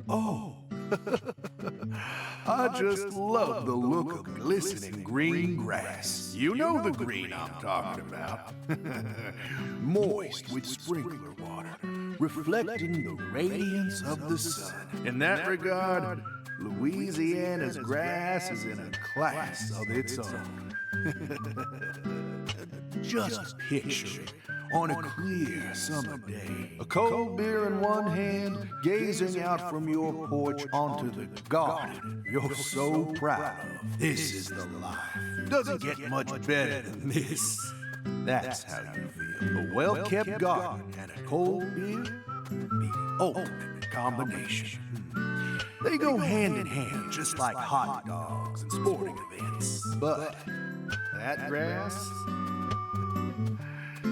Oh, I just love the look of glistening green grass. You know the green I'm talking about. Moist with sprinkler water, reflecting the radiance of the sun. In that regard, Louisiana's grass is in a class of its own. Just picture it on a clear summer day. A cold beer in one hand, gazing out from your porch onto the garden you're so proud of. This is the life. Doesn't get much better than this. That's how you feel. A well-kept garden and a cold beer? The ultimate combination. They go hand in hand, just like hot dogs and sporting events. But that grass,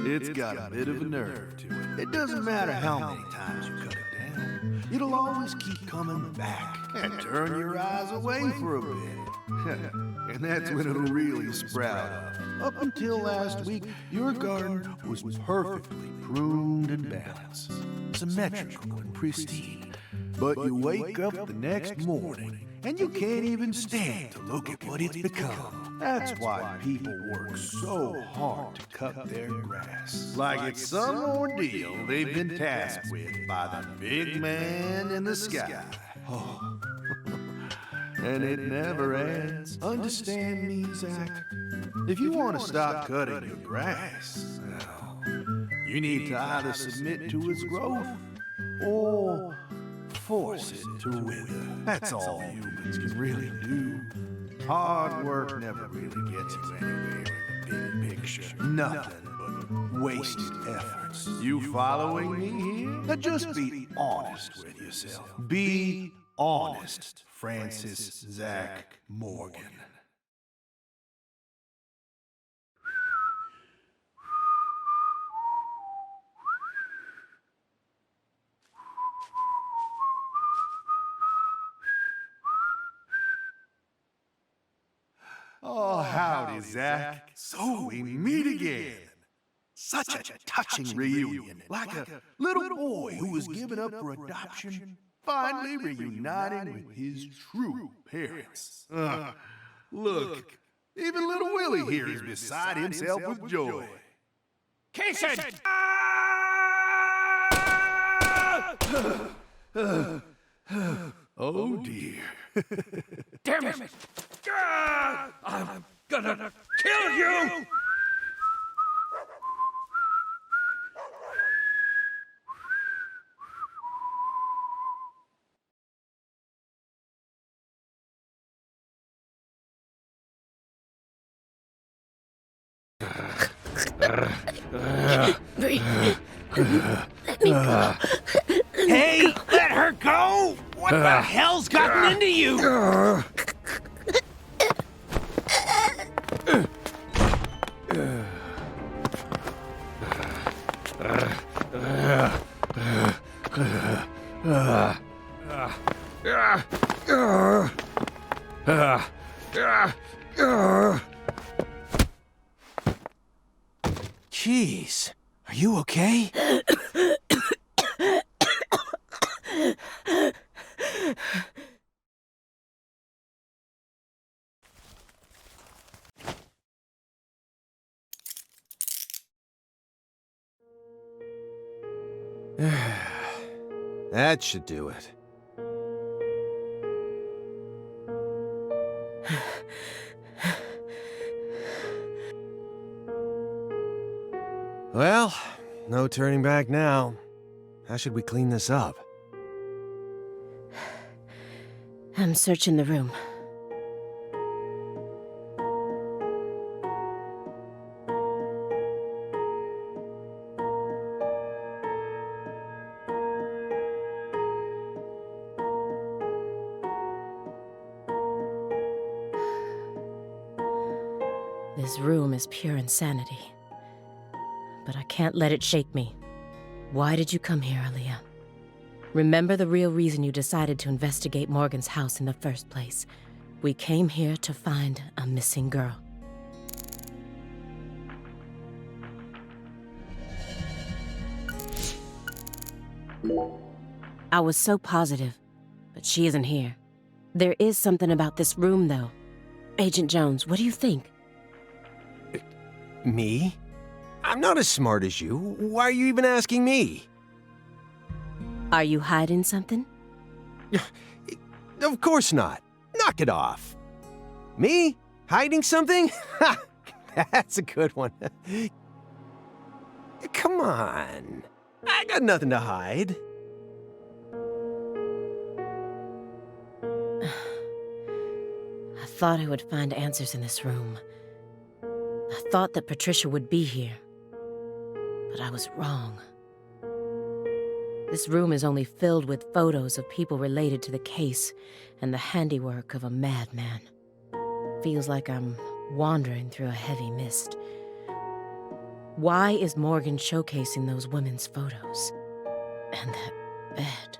it's got a bit of a nerve to it. It doesn't matter how many times you cut it down. It'll always keep coming back and turn your eyes away for a bit. And that's when it'll really sprout up. Up until last week, your garden was perfectly pruned and balanced, symmetrical and pristine. But you wake up the next morning, and you can't even stand to look at what it's become. That's why people work so hard to cut their grass. Like it's some ordeal they've been tasked with by the big man in the sky. Oh. And it never ends. Understand me, Zach? If you want to stop cutting your grass, well, you need to either submit to its growth or force it to wither. That's all humans can really do. Hard work never really gets you anywhere in the big picture. Nothing but wasted efforts. You following me here? Now just be honest with yourself. Be honest, Francis Zach Morgan. Oh, howdy, Zach. So we meet again. Such a touching reunion. Like a little boy who was given up for adoption, finally reuniting with his true parents. Look, even little Willie here is beside himself with joy. Casey! Oh, dear. Damn it! I'm gonna kill you! Let me go. Hey, let her go! What the hell's gotten into you? Jeez, are you okay? That should do it. Well, no turning back now. How should we clean this up? I'm searching the room. This room is pure insanity. But I can't let it shake me. Why did you come here, Aaliyah? Remember the real reason you decided to investigate Morgan's house in the first place. We came here to find a missing girl. I was so positive, but she isn't here. There is something about this room, though. Agent Jones, what do you think? Me? I'm not as smart as you. Why are you even asking me? Are you hiding something? Of course not. Knock it off. Me? Hiding something? Ha! That's a good one. Come on. I got nothing to hide. I thought I would find answers in this room. I thought that Patricia would be here. But I was wrong. This room is only filled with photos of people related to the case and the handiwork of a madman. Feels like I'm wandering through a heavy mist. Why is Morgan showcasing those women's photos? And that bed.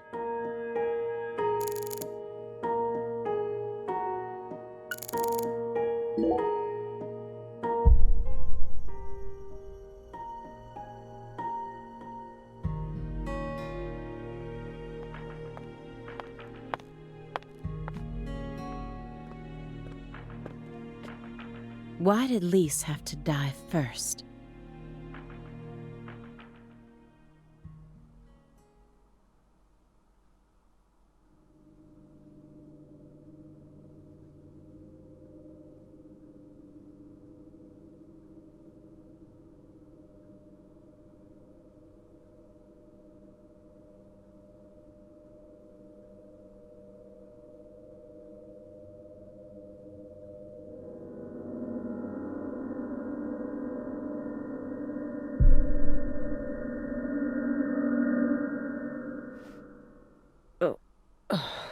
Why did Lise have to die first?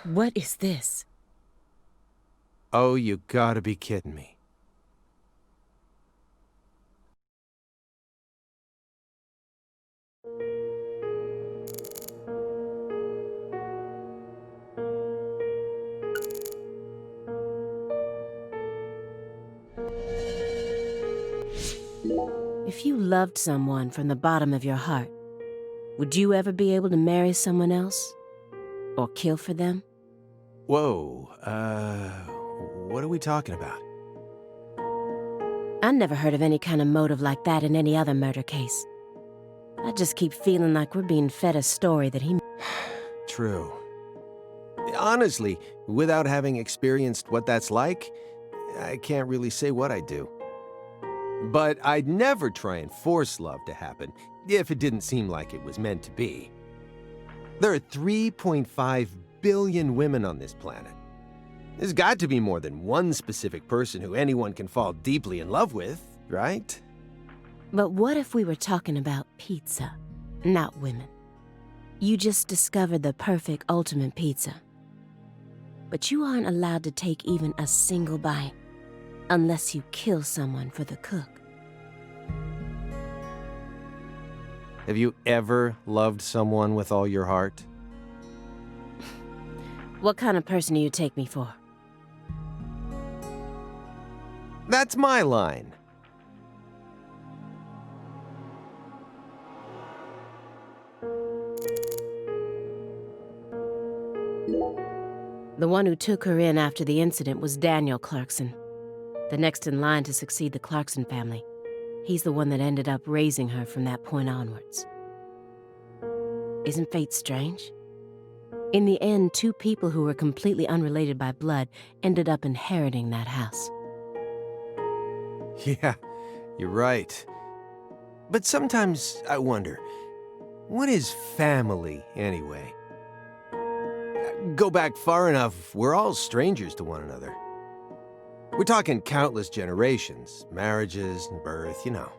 What is this? Oh, you gotta be kidding me. If you loved someone from the bottom of your heart, would you ever be able to marry someone else? Or kill for them? Whoa, what are we talking about? I never heard of any kind of motive like that in any other murder case. I just keep feeling like we're being fed a story that he... True. Honestly, without having experienced what that's like, I can't really say what I'd do. But I'd never try and force love to happen if it didn't seem like it was meant to be. There are 3.5 billion women on this planet. There's got to be more than one specific person who anyone can fall deeply in love with, right? But what if we were talking about pizza, not women? You just discovered the perfect ultimate pizza. But you aren't allowed to take even a single bite unless you kill someone for the cook. Have you ever loved someone with all your heart? What kind of person do you take me for? That's my line. The one who took her in after the incident was Daniel Clarkson, the next in line to succeed the Clarkson family. He's the one that ended up raising her from that point onwards. Isn't fate strange? In the end, two people who were completely unrelated by blood ended up inheriting that house. Yeah, you're right. But sometimes I wonder, what is family anyway? Go back far enough, we're all strangers to one another. We're talking countless generations, marriages and birth, you know.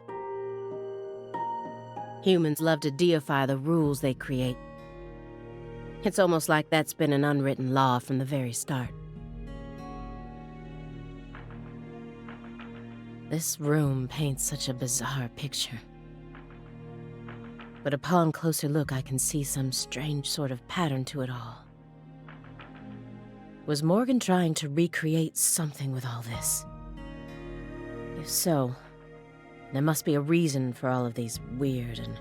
Humans love to deify the rules they create. It's almost like that's been an unwritten law from the very start. This room paints such a bizarre picture. But upon closer look, I can see some strange sort of pattern to it all. Was Morgan trying to recreate something with all this? If so, there must be a reason for all of these weird and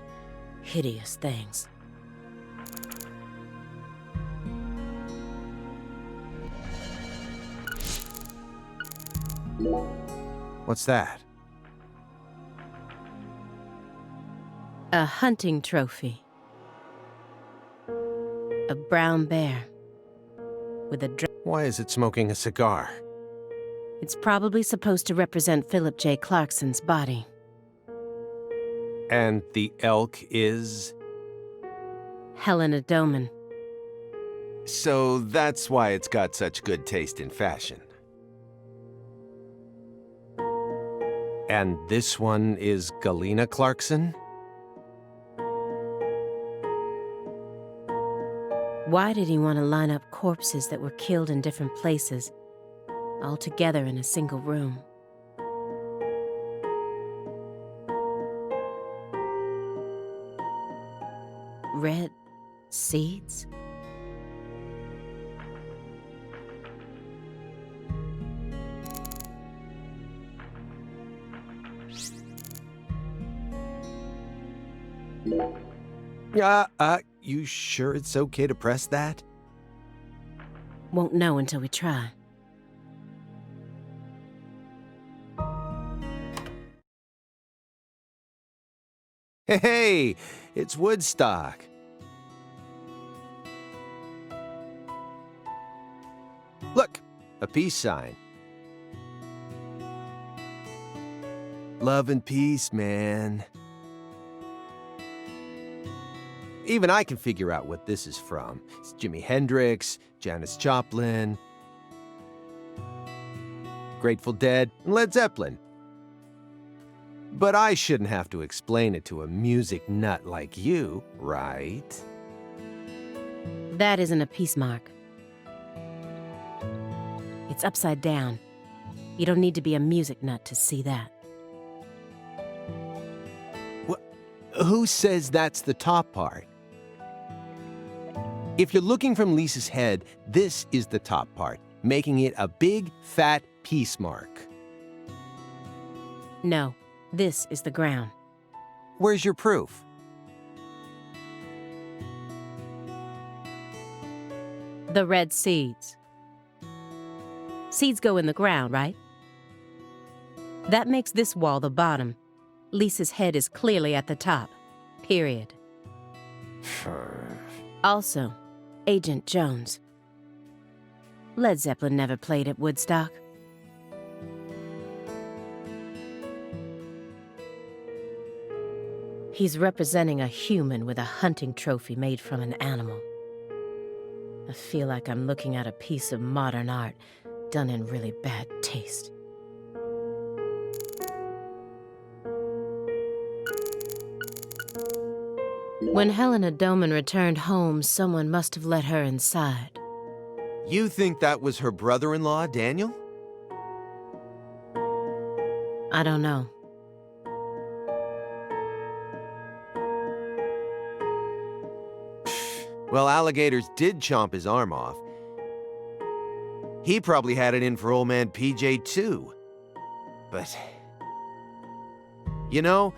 hideous things. What's that? A hunting trophy. A brown bear. With a Why is it smoking a cigar? It's probably supposed to represent Philip J. Clarkson's body. And the elk is? Helena Doman. So that's why it's got such good taste in fashion. And this one is Galena Clarkson? Why did he want to line up corpses that were killed in different places, all together in a single room? Red seeds? You sure it's okay to press that? Won't know until we try. Hey, it's Woodstock. Look, a peace sign. Love and peace, man. Even I can figure out what this is from. It's Jimi Hendrix, Janis Joplin, Grateful Dead, and Led Zeppelin. But I shouldn't have to explain it to a music nut like you, right? That isn't a peace mark. It's upside down. You don't need to be a music nut to see that. Who says that's the top part? If you're looking from Lisa's head, this is the top part, making it a big, fat peace mark. No, this is the ground. Where's your proof? The red seeds. Seeds go in the ground, right? That makes this wall the bottom. Lisa's head is clearly at the top. Period. Also, Agent Jones. Led Zeppelin never played at Woodstock. He's representing a human with a hunting trophy made from an animal. I feel like I'm looking at a piece of modern art done in really bad taste. When Helena Doman returned home, someone must have let her inside. You think that was her brother-in-law, Daniel? I don't know. Well, alligators did chomp his arm off. He probably had it in for old man PJ, too. But, you know,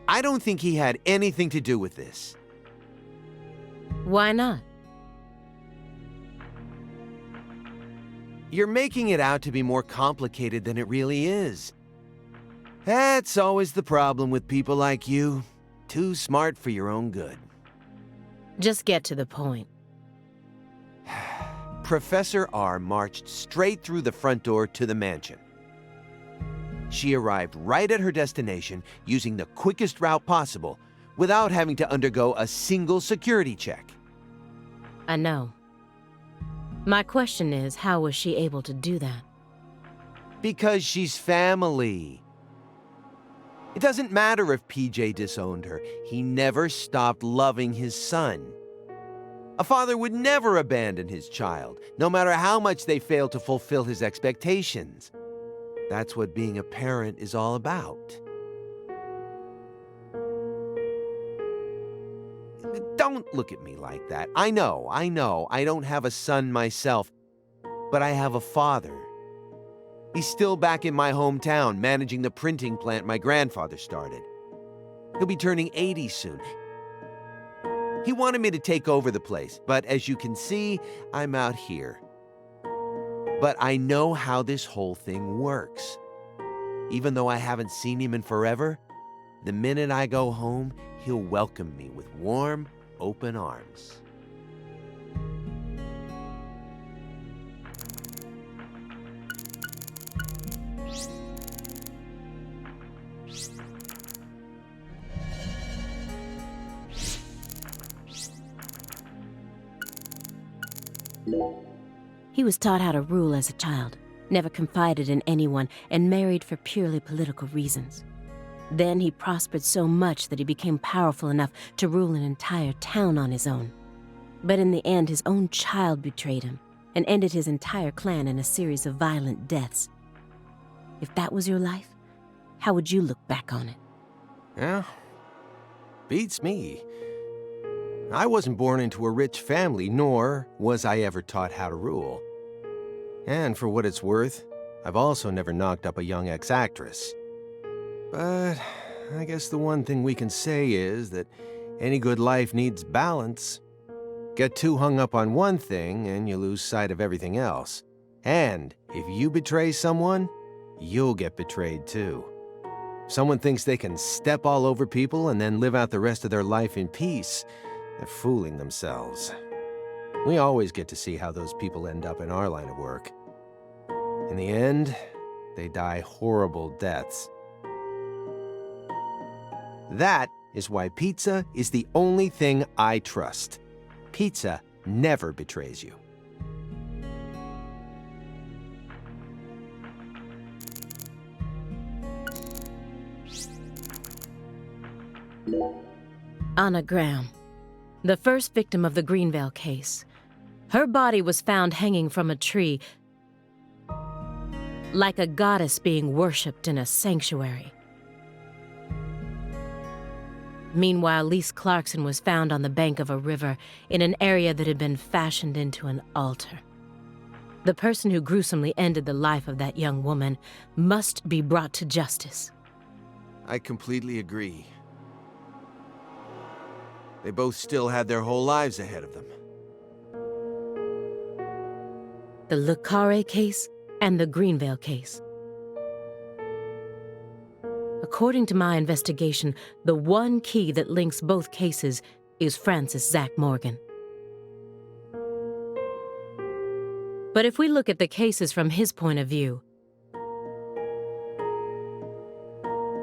I don't think he had anything to do with this. Why not? You're making it out to be more complicated than it really is. That's always the problem with people like you. Too smart for your own good. Just get to the point. Professor R marched straight through the front door to the mansion. She arrived right at her destination using the quickest route possible without having to undergo a single security check. I know. My question is, how was she able to do that? Because she's family. It doesn't matter if PJ disowned her. He never stopped loving his son. A father would never abandon his child, no matter how much they fail to fulfill his expectations. That's what being a parent is all about. Don't look at me like that. I know, I don't have a son myself, but I have a father. He's still back in my hometown, managing the printing plant my grandfather started. He'll be turning 80 soon. He wanted me to take over the place, but as you can see, I'm out here. But I know how this whole thing works. Even though I haven't seen him in forever, the minute I go home, he'll welcome me with warm, open arms. He was taught how to rule as a child, never confided in anyone, and married for purely political reasons. Then he prospered so much that he became powerful enough to rule an entire town on his own. But in the end, his own child betrayed him and ended his entire clan in a series of violent deaths. If that was your life, how would you look back on it? Yeah, beats me. I wasn't born into a rich family, nor was I ever taught how to rule. And for what it's worth, I've also never knocked up a young ex-actress. But I guess the one thing we can say is that any good life needs balance. Get too hung up on one thing and you lose sight of everything else. And if you betray someone, you'll get betrayed too. If someone thinks they can step all over people and then live out the rest of their life in peace, they're fooling themselves. We always get to see how those people end up in our line of work. In the end, they die horrible deaths. That is why pizza is the only thing I trust. Pizza never betrays you. Anna Graham, the first victim of the Greenvale case. Her body was found hanging from a tree, like a goddess being worshipped in a sanctuary. Meanwhile, Lise Clarkson was found on the bank of a river in an area that had been fashioned into an altar. The person who gruesomely ended the life of that young woman must be brought to justice. I completely agree. They both still had their whole lives ahead of them. The Le Carré case and the Greenvale case. According to my investigation, the one key that links both cases is Francis Zach Morgan. But if we look at the cases from his point of view,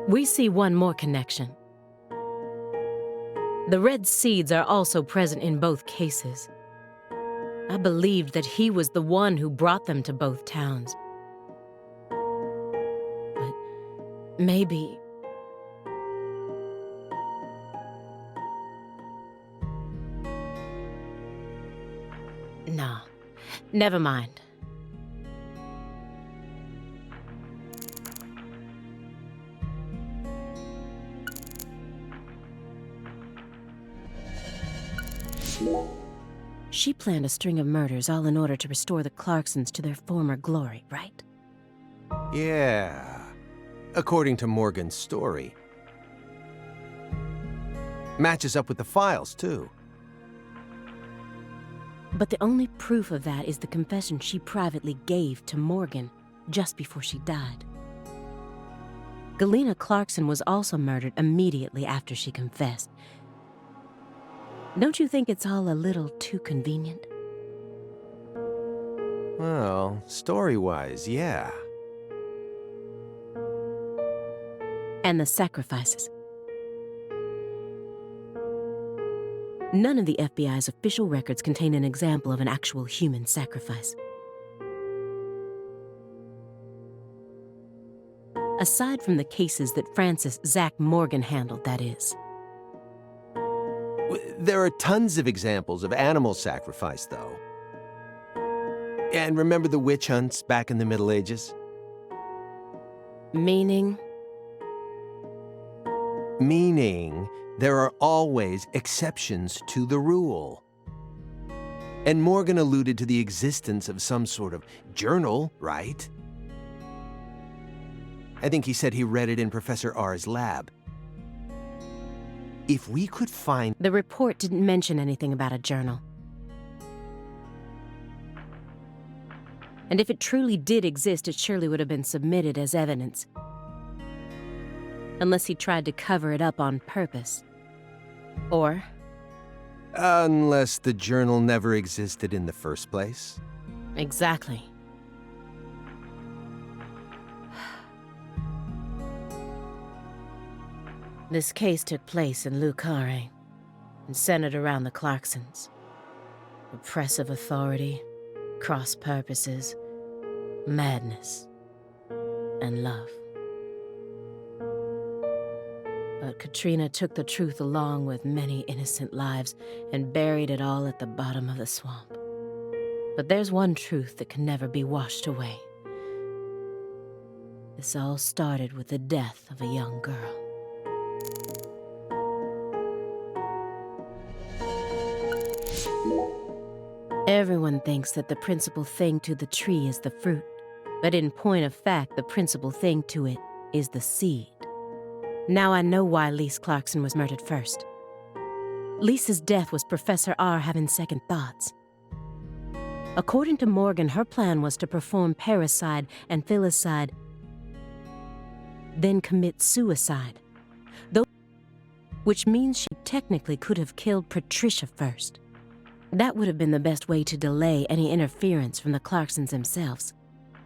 we see one more connection. The red seeds are also present in both cases. I believed that he was the one who brought them to both towns. But maybe... No, never mind. She planned a string of murders all in order to restore the Clarksons to their former glory, right? Yeah, according to Morgan's story. Matches up with the files, too. But the only proof of that is the confession she privately gave to Morgan just before she died. Galena Clarkson was also murdered immediately after she confessed. Don't you think it's all a little too convenient? Well, story-wise, yeah. And the sacrifices. None of the FBI's official records contain an example of an actual human sacrifice. Aside from the cases that Francis Zach Morgan handled, that is. There are tons of examples of animal sacrifice, though. And remember the witch hunts back in the Middle Ages? Meaning? Meaning, There are always exceptions to the rule. And Morgan alluded to the existence of some sort of journal, right? I think he said he read it in Professor R's lab. If we could find... The report didn't mention anything about a journal. And if it truly did exist, it surely would have been submitted as evidence. Unless he tried to cover it up on purpose. Or... Unless the journal never existed in the first place. Exactly. This case took place in Lucare and centered around the Clarksons. Oppressive authority, cross purposes, madness, and love. But Katrina took the truth along with many innocent lives and buried it all at the bottom of the swamp. But there's one truth that can never be washed away. This all started with the death of a young girl. Everyone thinks that the principal thing to the tree is the fruit, but in point of fact, the principal thing to it is the seed. Now I know why Lise Clarkson was murdered first. Lisa's death was Professor R having second thoughts. According to Morgan, her plan was to perform parricide and filicide, then commit suicide, which means she technically could have killed Patricia first. That would have been the best way to delay any interference from the Clarksons themselves.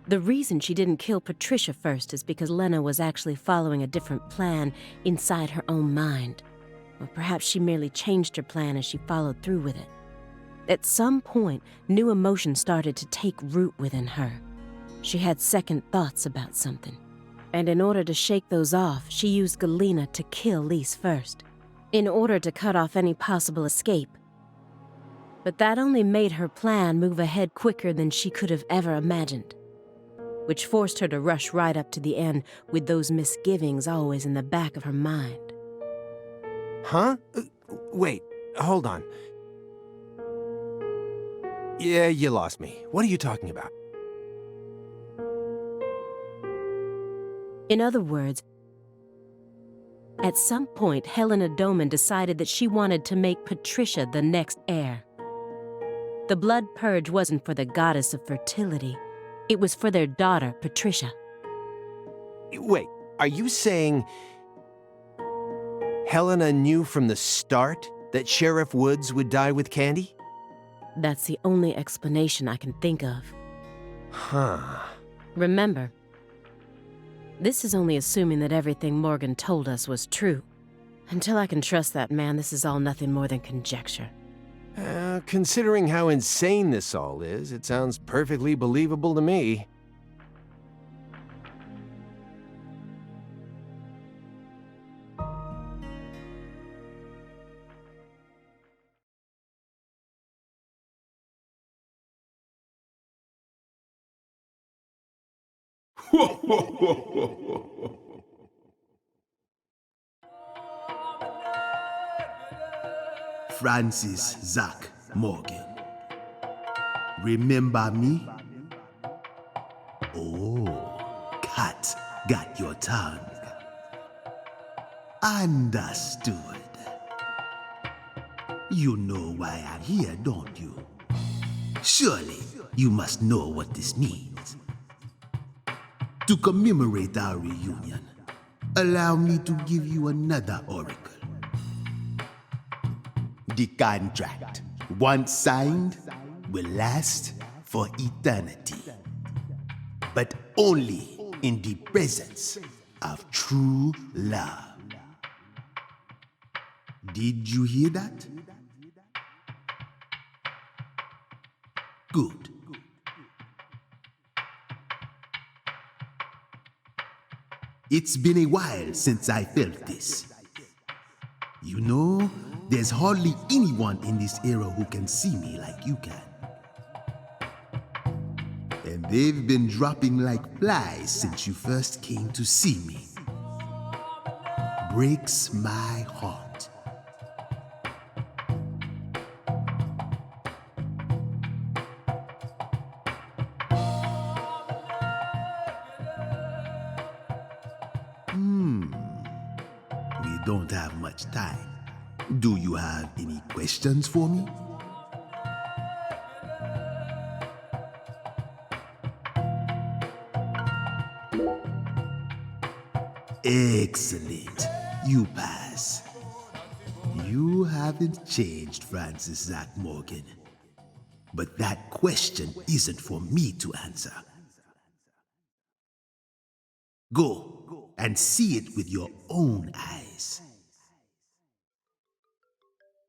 The reason she didn't kill Patricia first is because Lena was actually following a different plan inside her own mind. Or perhaps she merely changed her plan as she followed through with it. At some point, new emotions started to take root within her. She had second thoughts about something. And in order to shake those off, she used Galena to kill Lise first, in order to cut off any possible escape. But that only made her plan move ahead quicker than she could have ever imagined, which forced her to rush right up to the end with those misgivings always in the back of her mind. Huh? Wait, hold on. Yeah, you lost me. What are you talking about? In other words, at some point, Helena Doman decided that she wanted to make Patricia the next heir. The blood purge wasn't for the goddess of fertility. It was for their daughter, Patricia. Wait, are you saying Helena knew from the start that Sheriff Woods would die with Candy? That's the only explanation I can think of. Huh. Remember, this is only assuming that everything Morgan told us was true. Until I can trust that man, this is all nothing more than conjecture. Considering how insane this all is, it sounds perfectly believable to me. Francis Zach Morgan. Remember me? Oh, cat got your tongue. Understood. You know why I'm here, don't you? Surely you must know what this means. To commemorate our reunion, allow me to give you another oracle. The contract, once signed, will last for eternity. But only in the presence of true love. Did you hear that? Good. It's been a while since I felt this. You know, there's hardly anyone in this era who can see me like you can. And they've been dropping like flies since you first came to see me. Breaks my heart. We don't have much time. Do you have any questions for me? Excellent. You pass. You haven't changed, Francis Zach Morgan. But that question isn't for me to answer. Go and see it with your own eyes.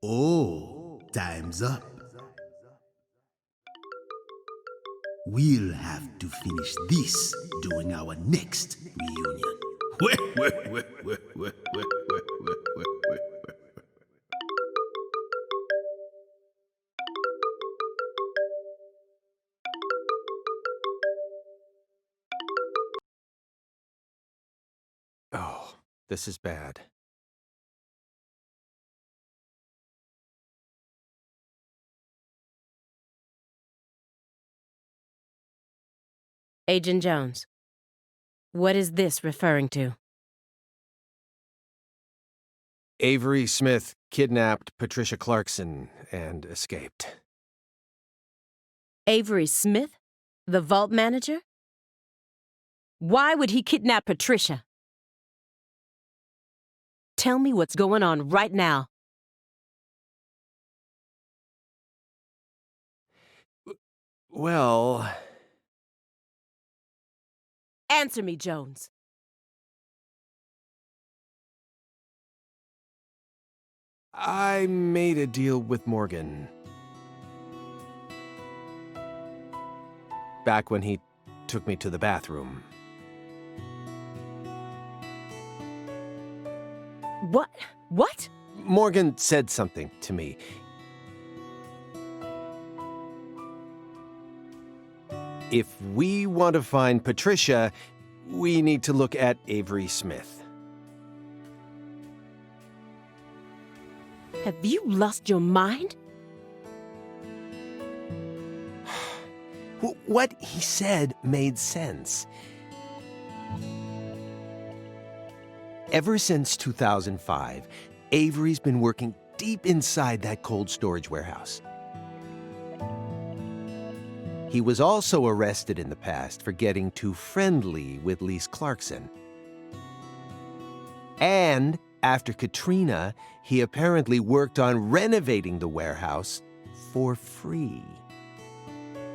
Oh, time's up. We'll have to finish this during our next reunion. Oh, this is bad. Agent Jones, what is this referring to? Avery Smith kidnapped Patricia Clarkson and escaped. Avery Smith? The vault manager? Why would he kidnap Patricia? Tell me what's going on right now. Well... Answer me, Jones. I made a deal with Morgan. Back when he took me to the bathroom. What? What? Morgan said something to me. If we want to find Patricia, we need to look at Avery Smith. Have you lost your mind? What he said made sense. Ever since 2005, Avery's been working deep inside that cold storage warehouse. He was also arrested in the past for getting too friendly with Lise Clarkson. And after Katrina, he apparently worked on renovating the warehouse for free.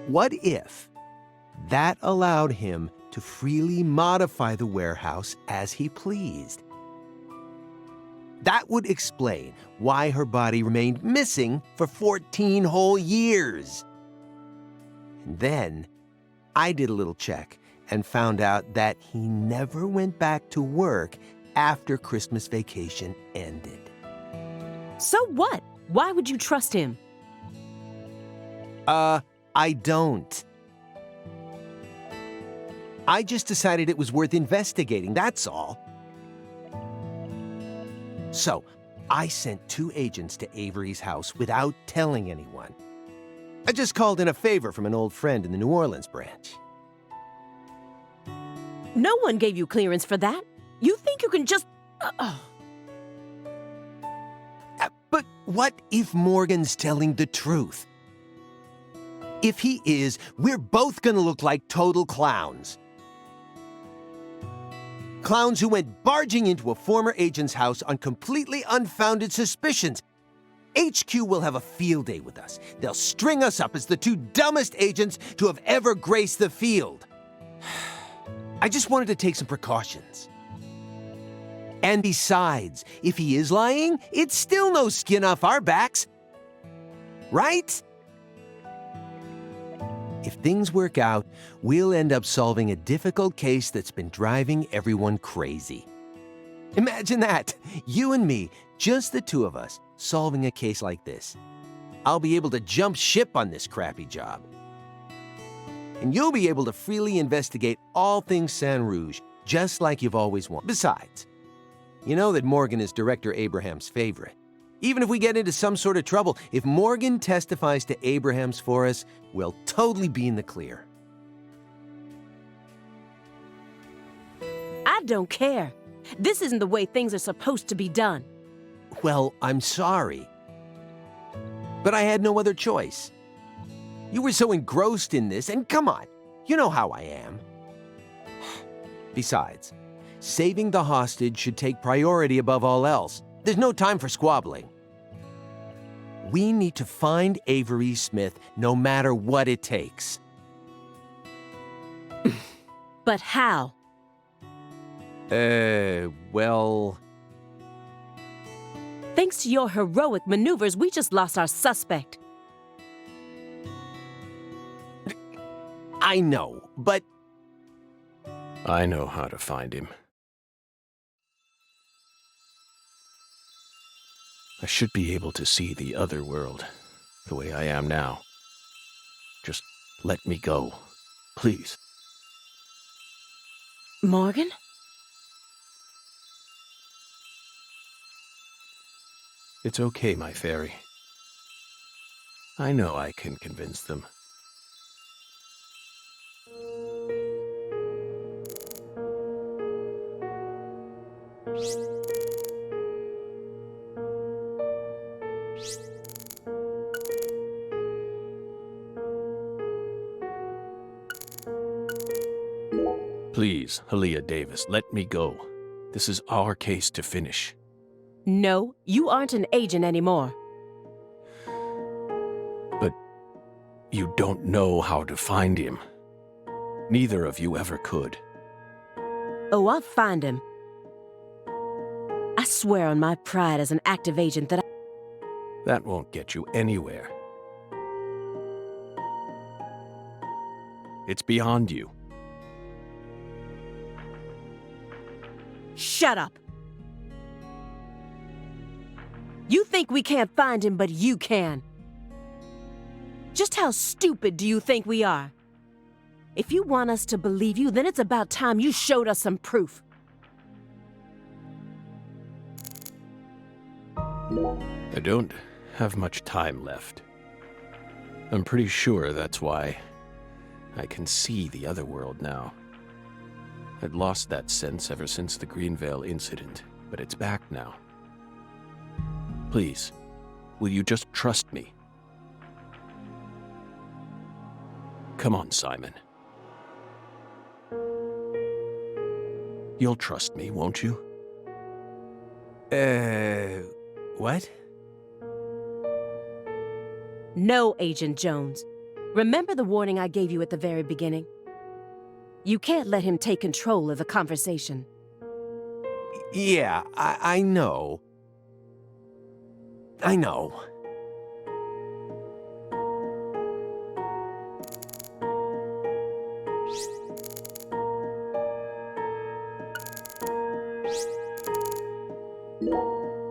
What if that allowed him to freely modify the warehouse as he pleased? That would explain why her body remained missing for 14 whole years. And then I did a little check and found out that he never went back to work after Christmas vacation ended. So what? Why would you trust him? I don't. I just decided it was worth investigating, that's all. So, I sent 2 agents to Avery's house without telling anyone. I just called in a favor from an old friend in the New Orleans branch. No one gave you clearance for that. You think you can just... But what if Morgan's telling the truth? If he is, we're both gonna look like total clowns. Clowns who went barging into a former agent's house on completely unfounded suspicions. HQ will have a field day with us. They'll string us up as the 2 dumbest agents to have ever graced the field. I just wanted to take some precautions. And besides, if he is lying, it's still no skin off our backs. Right? If things work out, we'll end up solving a difficult case that's been driving everyone crazy. Imagine that! You and me, just the 2 of us, solving a case like this. I'll be able to jump ship on this crappy job. And you'll be able to freely investigate all things San Rouge, just like you've always wanted. Besides, you know that Morgan is Director Abraham's favorite. Even if we get into some sort of trouble, if Morgan testifies to Abrahams for us, we'll totally be in the clear. I don't care. This isn't the way things are supposed to be done. Well, I'm sorry. But I had no other choice. You were so engrossed in this, and come on, you know how I am. Besides, saving the hostage should take priority above all else. There's no time for squabbling. We need to find Avery Smith no matter what it takes. But how? Well... Thanks to your heroic maneuvers, we just lost our suspect. I know, but... I know how to find him. I should be able to see the other world, the way I am now. Just let me go, please. Morgan? It's okay, my fairy. I know I can convince them. Please, Aaliyah Davis, let me go. This is our case to finish. No, you aren't an agent anymore. But you don't know how to find him. Neither of you ever could. Oh, I'll find him. I swear on my pride as an active agent that That won't get you anywhere. It's beyond you. Shut up! You think we can't find him, but you can. Just how stupid do you think we are? If you want us to believe you, then it's about time you showed us some proof. I don't have much time left. I'm pretty sure that's why I can see the other world now. I'd lost that sense ever since the Greenvale incident, but it's back now. Please, will you just trust me? Come on, Simon. You'll trust me, won't you? What? No, Agent Jones. Remember the warning I gave you at the very beginning? You can't let him take control of the conversation. Yeah, I know. I know.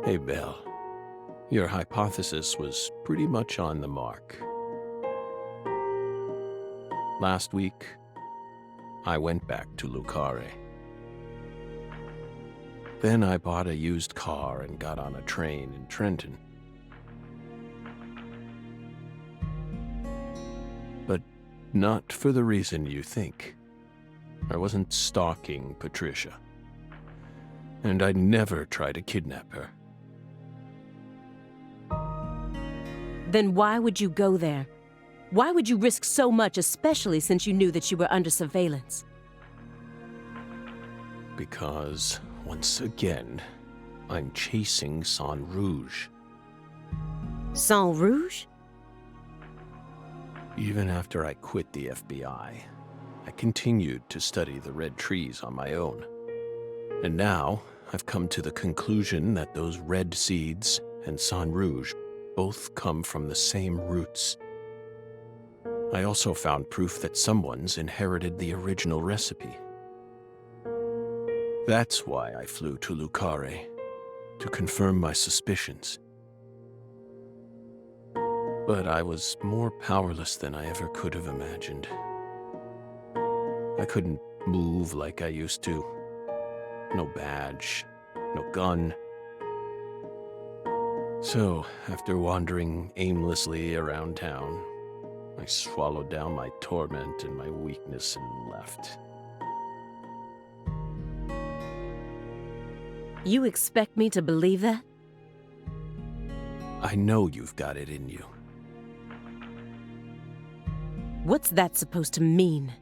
Hey, Belle. Your hypothesis was pretty much on the mark. Last week, I went back to Lucare. Then I bought a used car and got on a train in Trenton. But not for the reason you think. I wasn't stalking Patricia. And I'd never try to kidnap her. Then why would you go there? Why would you risk so much, especially since you knew that you were under surveillance? Because, once again, I'm chasing Sang Rouge. Sang Rouge? Even after I quit the FBI, I continued to study the red trees on my own. And now, I've come to the conclusion that those red seeds and Sang Rouge both come from the same roots. I also found proof that someone's inherited the original recipe. That's why I flew to Lucare, to confirm my suspicions. But I was more powerless than I ever could have imagined. I couldn't move like I used to. No badge, no gun. So, after wandering aimlessly around town, I swallowed down my torment and my weakness and left. You expect me to believe that? I know you've got it in you. What's that supposed to mean?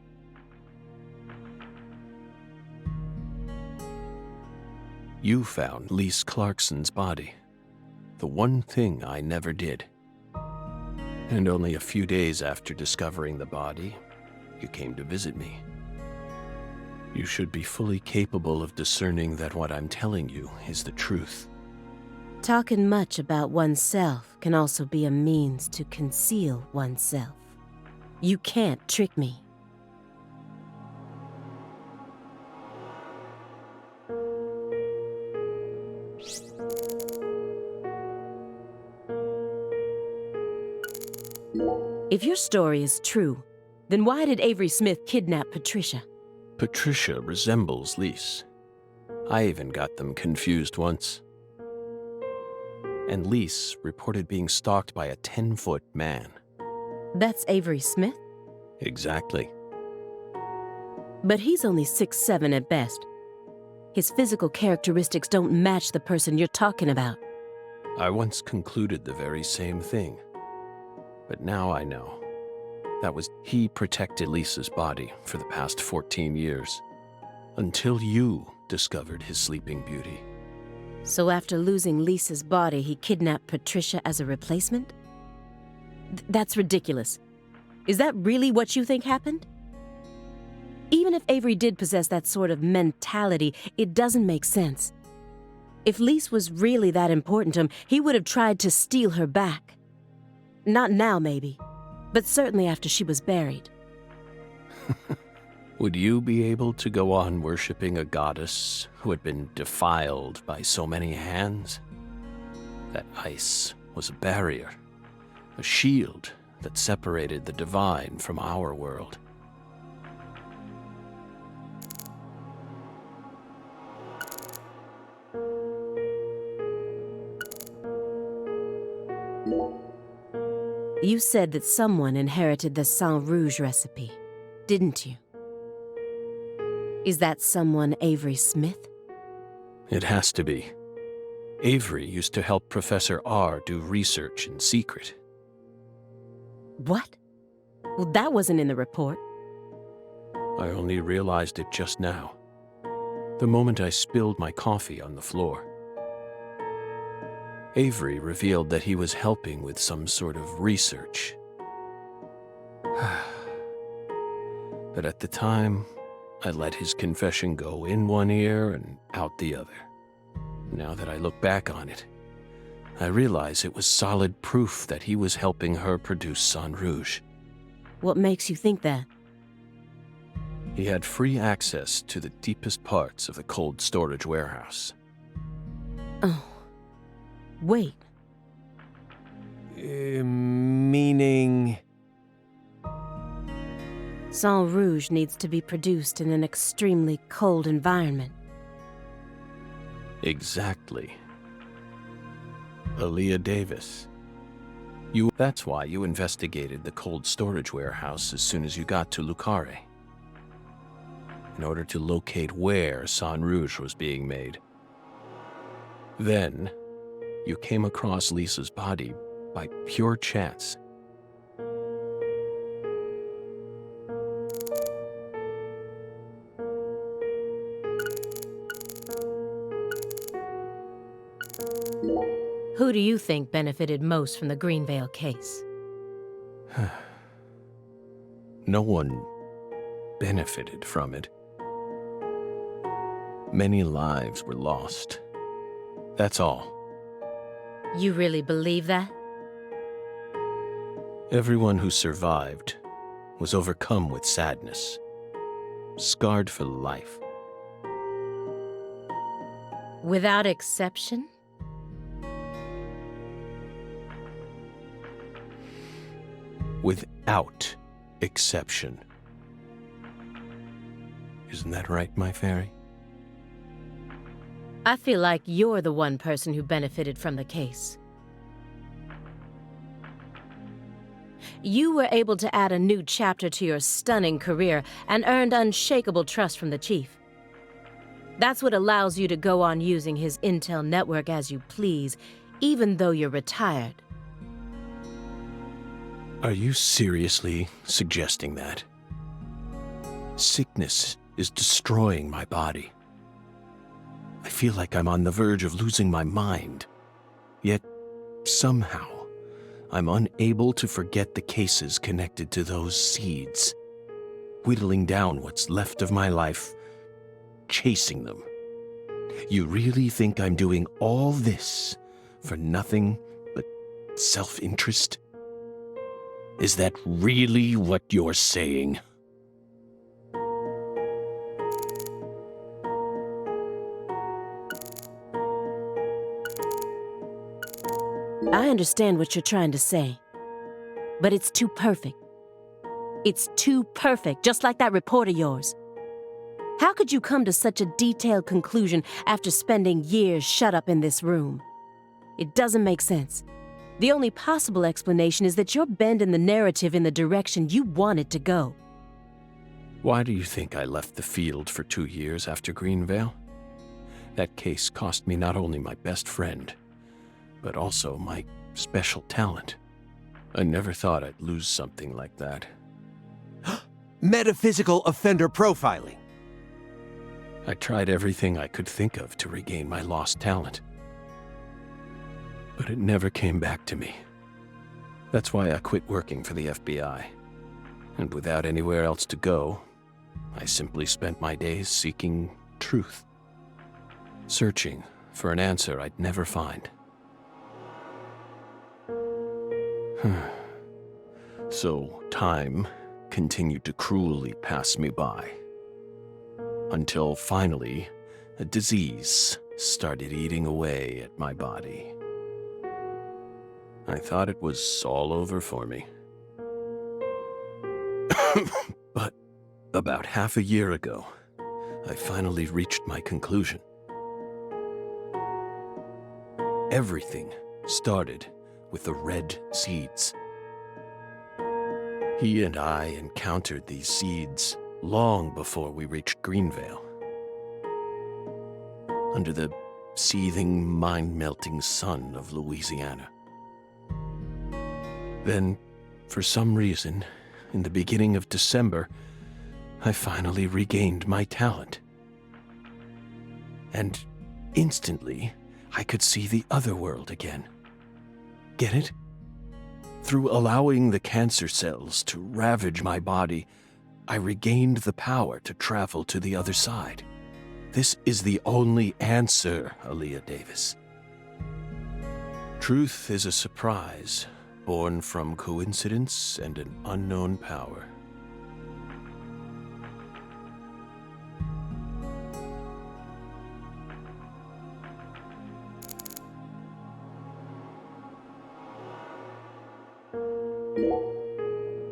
You found Lise Clarkson's body. The one thing I never did. And only a few days after discovering the body, you came to visit me. You should be fully capable of discerning that what I'm telling you is the truth. Talking much about oneself can also be a means to conceal oneself. You can't trick me. If your story is true, then why did Avery Smith kidnap Patricia? Patricia resembles Lise. I even got them confused once. And Lise reported being stalked by a 10-foot man. That's Avery Smith? Exactly. But he's only 6'7" at best. His physical characteristics don't match the person you're talking about. I once concluded the very same thing. But now I know. That was he protected Lisa's body for the past 14 years. Until you discovered his sleeping beauty. So after losing Lisa's body, he kidnapped Patricia as a replacement? That's ridiculous. Is that really what you think happened? Even if Avery did possess that sort of mentality, it doesn't make sense. If Lise was really that important to him, he would have tried to steal her back. Not now, maybe, but certainly after she was buried. Would you be able to go on worshipping a goddess who had been defiled by so many hands? That ice was a barrier, a shield that separated the divine from our world. You said that someone inherited the Sang Rouge recipe, didn't you? Is that someone Avery Smith? It has to be. Avery used to help Professor R do research in secret. What? Well, that wasn't in the report. I only realized it just now, the moment I spilled my coffee on the floor. Avery revealed that he was helping with some sort of research. But at the time, I let his confession go in one ear and out the other. Now that I look back on it, I realize it was solid proof that he was helping her produce Sang Rouge. What makes you think that? He had free access to the deepest parts of the cold storage warehouse. Oh. Wait. Meaning... Sang Rouge needs to be produced in an extremely cold environment. Exactly. Aaliyah Davis. That's why you investigated the cold storage warehouse as soon as you got to Lucare. In order to locate where Sang Rouge was being made. Then, you came across Lisa's body by pure chance. Who do you think benefited most from the Greenvale case? No one benefited from it. Many lives were lost. That's all. You really believe that? Everyone who survived was overcome with sadness, scarred for life. Without exception? Without exception. Isn't that right, my fairy? I feel like you're the one person who benefited from the case. You were able to add a new chapter to your stunning career and earned unshakable trust from the chief. That's what allows you to go on using his intel network as you please, even though you're retired. Are you seriously suggesting that? Sickness is destroying my body. I feel like I'm on the verge of losing my mind. Yet, somehow, I'm unable to forget the cases connected to those seeds, whittling down what's left of my life, chasing them. You really think I'm doing all this for nothing but self-interest? Is that really what you're saying? I understand what you're trying to say, but it's too perfect. It's too perfect, just like that report of yours. How could you come to such a detailed conclusion after spending years shut up in this room? It doesn't make sense. The only possible explanation is that you're bending the narrative in the direction you want it to go. Why do you think I left the field for 2 years after Greenvale? That case cost me not only my best friend, but also my special talent. I never thought I'd lose something like that. Metaphysical offender profiling. I tried everything I could think of to regain my lost talent. But it never came back to me. That's why I quit working for the FBI. And without anywhere else to go, I simply spent my days seeking truth. Searching for an answer I'd never find. So time continued to cruelly pass me by. Until finally, a disease started eating away at my body. I thought it was all over for me. But about half a year ago, I finally reached my conclusion. Everything started with the red seeds. He and I encountered these seeds long before we reached Greenvale. Under the seething, mind-melting sun of Louisiana. Then, for some reason, in the beginning of December, I finally regained my talent. And instantly, I could see the other world again. Get it? Through allowing the cancer cells to ravage my body, I regained the power to travel to the other side. This is the only answer, Aaliyah Davis. Truth is a surprise, born from coincidence and an unknown power.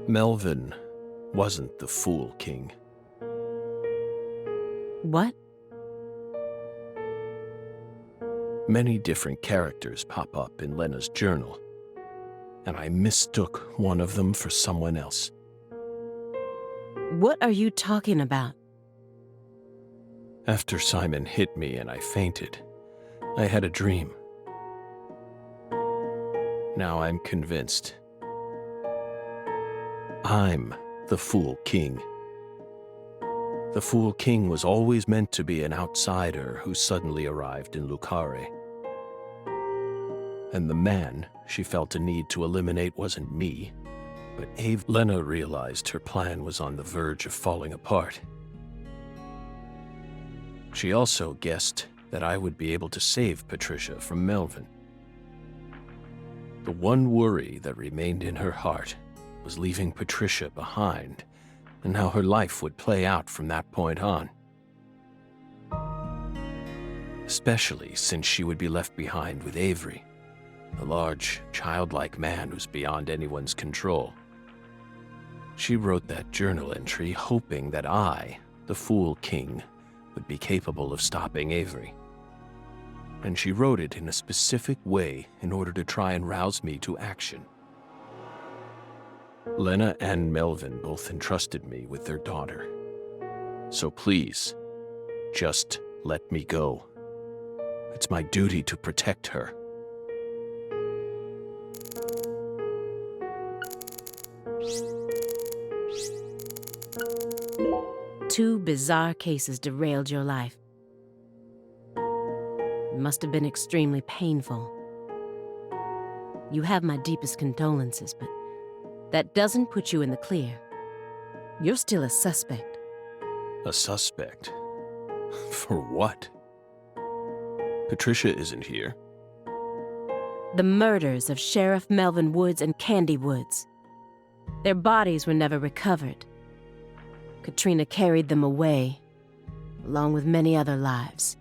Melvin wasn't the Fool King. What? Many different characters pop up in Lena's journal, and I mistook one of them for someone else. What are you talking about? After Simon hit me and I fainted, I had a dream. Now I'm convinced. I'm the Fool King. The Fool King was always meant to be an outsider who suddenly arrived in Lucare. And the man she felt a need to eliminate wasn't me, but Ave. Lena realized her plan was on the verge of falling apart. She also guessed that I would be able to save Patricia from Melvin. The one worry that remained in her heart was leaving Patricia behind, and how her life would play out from that point on. Especially since she would be left behind with Avery, a large, childlike man who's beyond anyone's control. She wrote that journal entry hoping that I, the Fool King, would be capable of stopping Avery. And she wrote it in a specific way in order to try and rouse me to action. Lena and Melvin both entrusted me with their daughter. So please, just let me go. It's my duty to protect her. Two bizarre cases derailed your life. It must have been extremely painful. You have my deepest condolences, but that doesn't put you in the clear. You're still a suspect. A suspect? For what? Patricia isn't here. The murders of Sheriff Melvin Woods and Candy Woods. Their bodies were never recovered. Katrina carried them away, along with many other lives.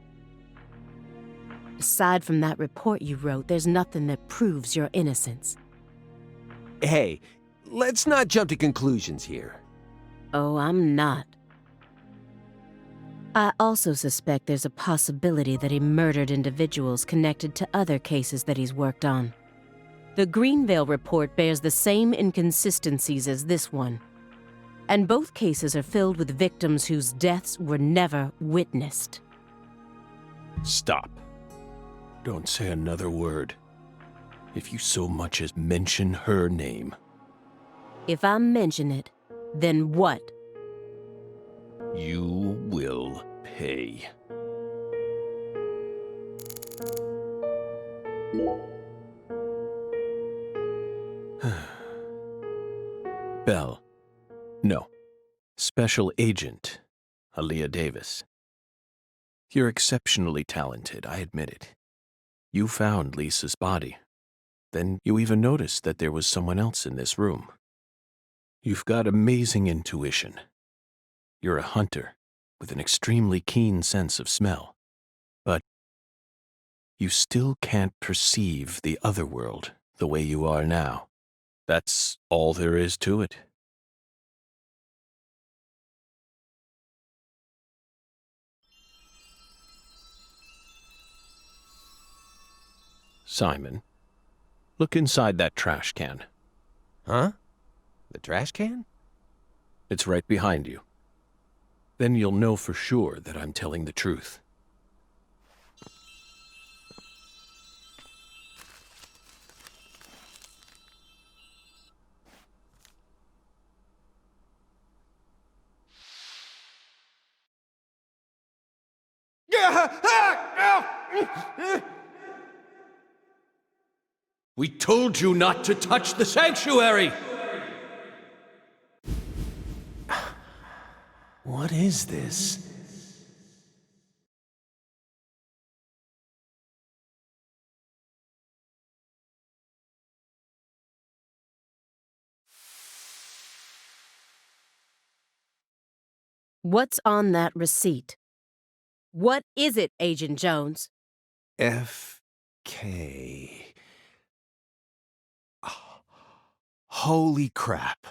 Aside from that report you wrote, there's nothing that proves your innocence. Hey, let's not jump to conclusions here. Oh, I'm not. I also suspect there's a possibility that he murdered individuals connected to other cases that he's worked on. The Greenvale report bears the same inconsistencies as this one, and both cases are filled with victims whose deaths were never witnessed. Stop. Don't say another word. If you so much as mention her name. If I mention it, then what? You will pay. Belle. No. Special Agent Aaliyah Davis. You're exceptionally talented, I admit it. You found Lisa's body. Then you even noticed that there was someone else in this room. You've got amazing intuition. You're a hunter with an extremely keen sense of smell. But you still can't perceive the other world the way you are now. That's all there is to it. Simon, look inside that trash can. Huh? The trash can? It's right behind you. Then you'll know for sure that I'm telling the truth. We told you not to touch the sanctuary! What is this? What's on that receipt? What is it, Agent Jones? F.K. Oh, holy crap.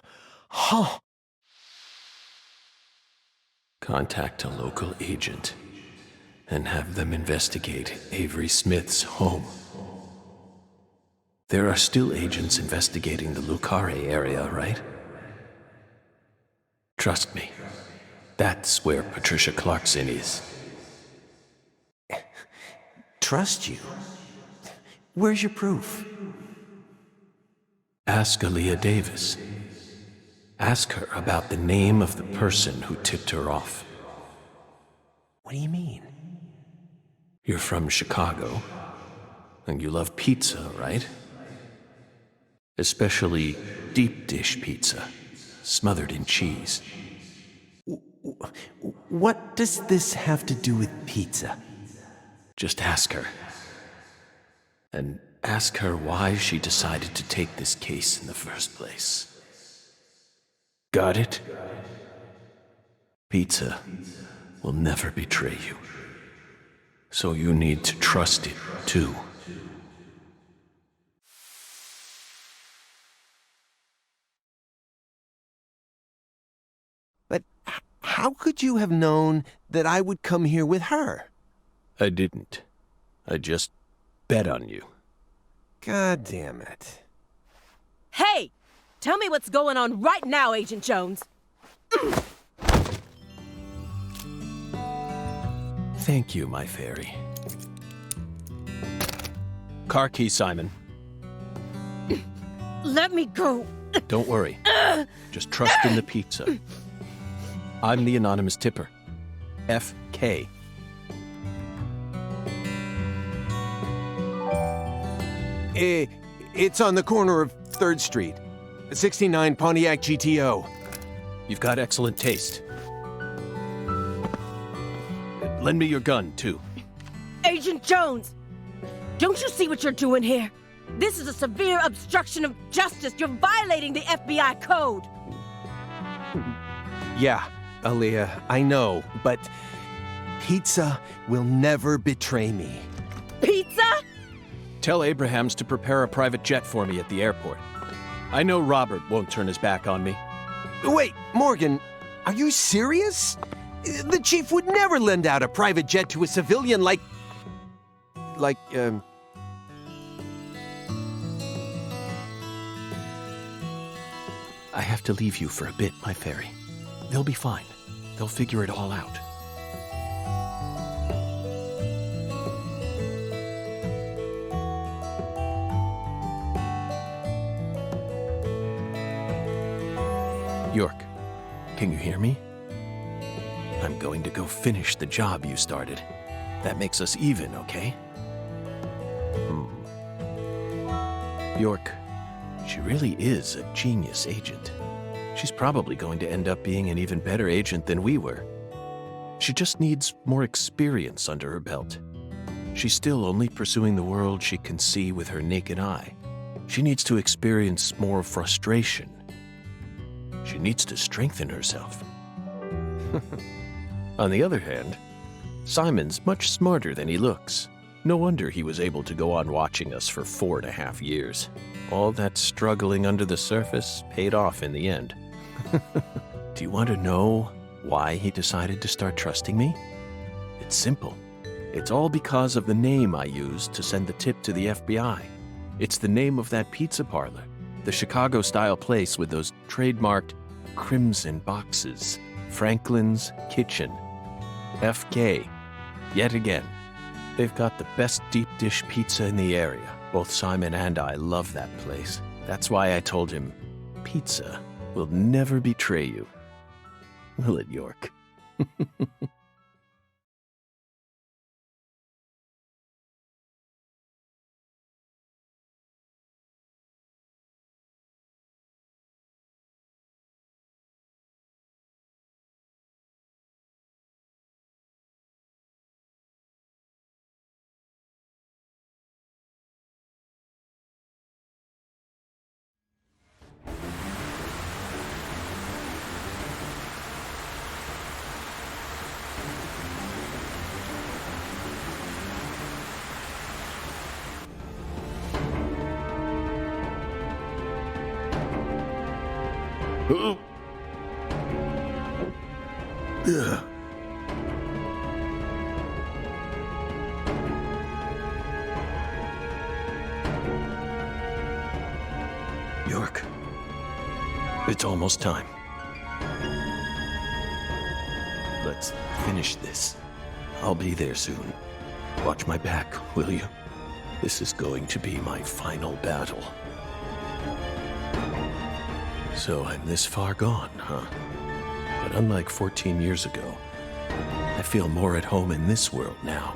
Huh. Contact a local agent and have them investigate Avery Smith's home. There are still agents investigating the Lucare area, right? Trust me, that's where Patricia Clarkson is. Trust you? Where's your proof? Ask Aaliyah Davis. Ask her about the name of the person who tipped her off. What do you mean? You're from Chicago, and you love pizza, right? Especially deep dish pizza, smothered in cheese. What does this have to do with pizza? Just ask her. And ask her why she decided to take this case in the first place. Got it? Pizza will never betray you. So you need to trust it, too. But how could you have known that I would come here with her? I didn't. I just bet on you. God damn it. Hey! Tell me what's going on right now, Agent Thank you, my fairy. Car key, Simon. Let me go. Don't worry. Just trust in the pizza. I'm the anonymous tipper. FK. It's on the corner of 3rd Street. 69 Pontiac GTO. You've got excellent taste. Lend me your gun, too. Agent Jones! Don't you see what you're doing here? This is a severe obstruction of justice. You're violating the FBI code. Yeah, Aaliyah, I know, but pizza will never betray me. Pizza? Tell Abrahams to prepare a private jet for me at the airport. I know Robert won't turn his back on me. Wait, Morgan, are you serious? The chief would never lend out a private jet to a civilian like... I have to leave you for a bit, my fairy. They'll be fine. They'll figure it all out. York, can you hear me? I'm going to go finish the job you started. That makes us even, okay? York, she really is a genius agent. She's probably going to end up being an even better agent than we were. She just needs more experience under her belt. She's still only pursuing the world she can see with her naked eye. She needs to experience more frustration. She needs to strengthen herself. On the other hand, Simon's much smarter than he looks. No wonder he was able to go on watching us for 4.5 years. All that struggling under the surface paid off in the end. Do you want to know why he decided to start trusting me? It's simple. It's all because of the name I used to send the tip to the FBI. It's the name of that pizza parlor, the Chicago-style place with those trademarked crimson boxes. Franklin's Kitchen. FK. Yet again. They've got the best deep dish pizza in the area. Both Simon and I love that place. That's why I told him, pizza will never betray you. Will it, York? York, it's almost time. Let's finish this. I'll be there soon. Watch my back, will you? This is going to be my final battle. So I'm this far gone, huh? But unlike 14 years ago, I feel more at home in this world now.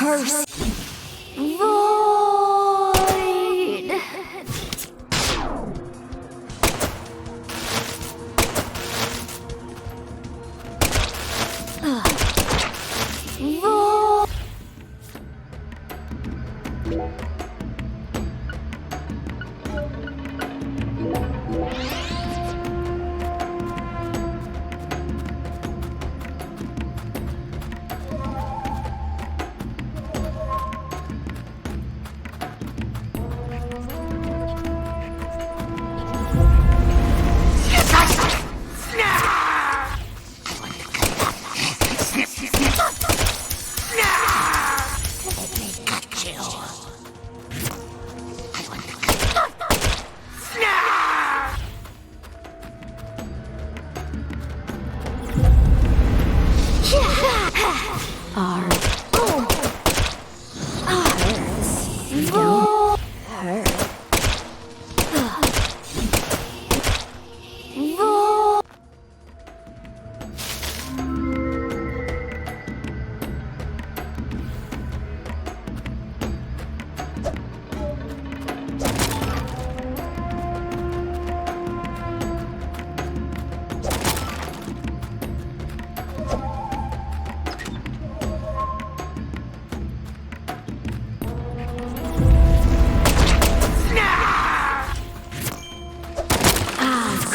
Curse. Void. Void.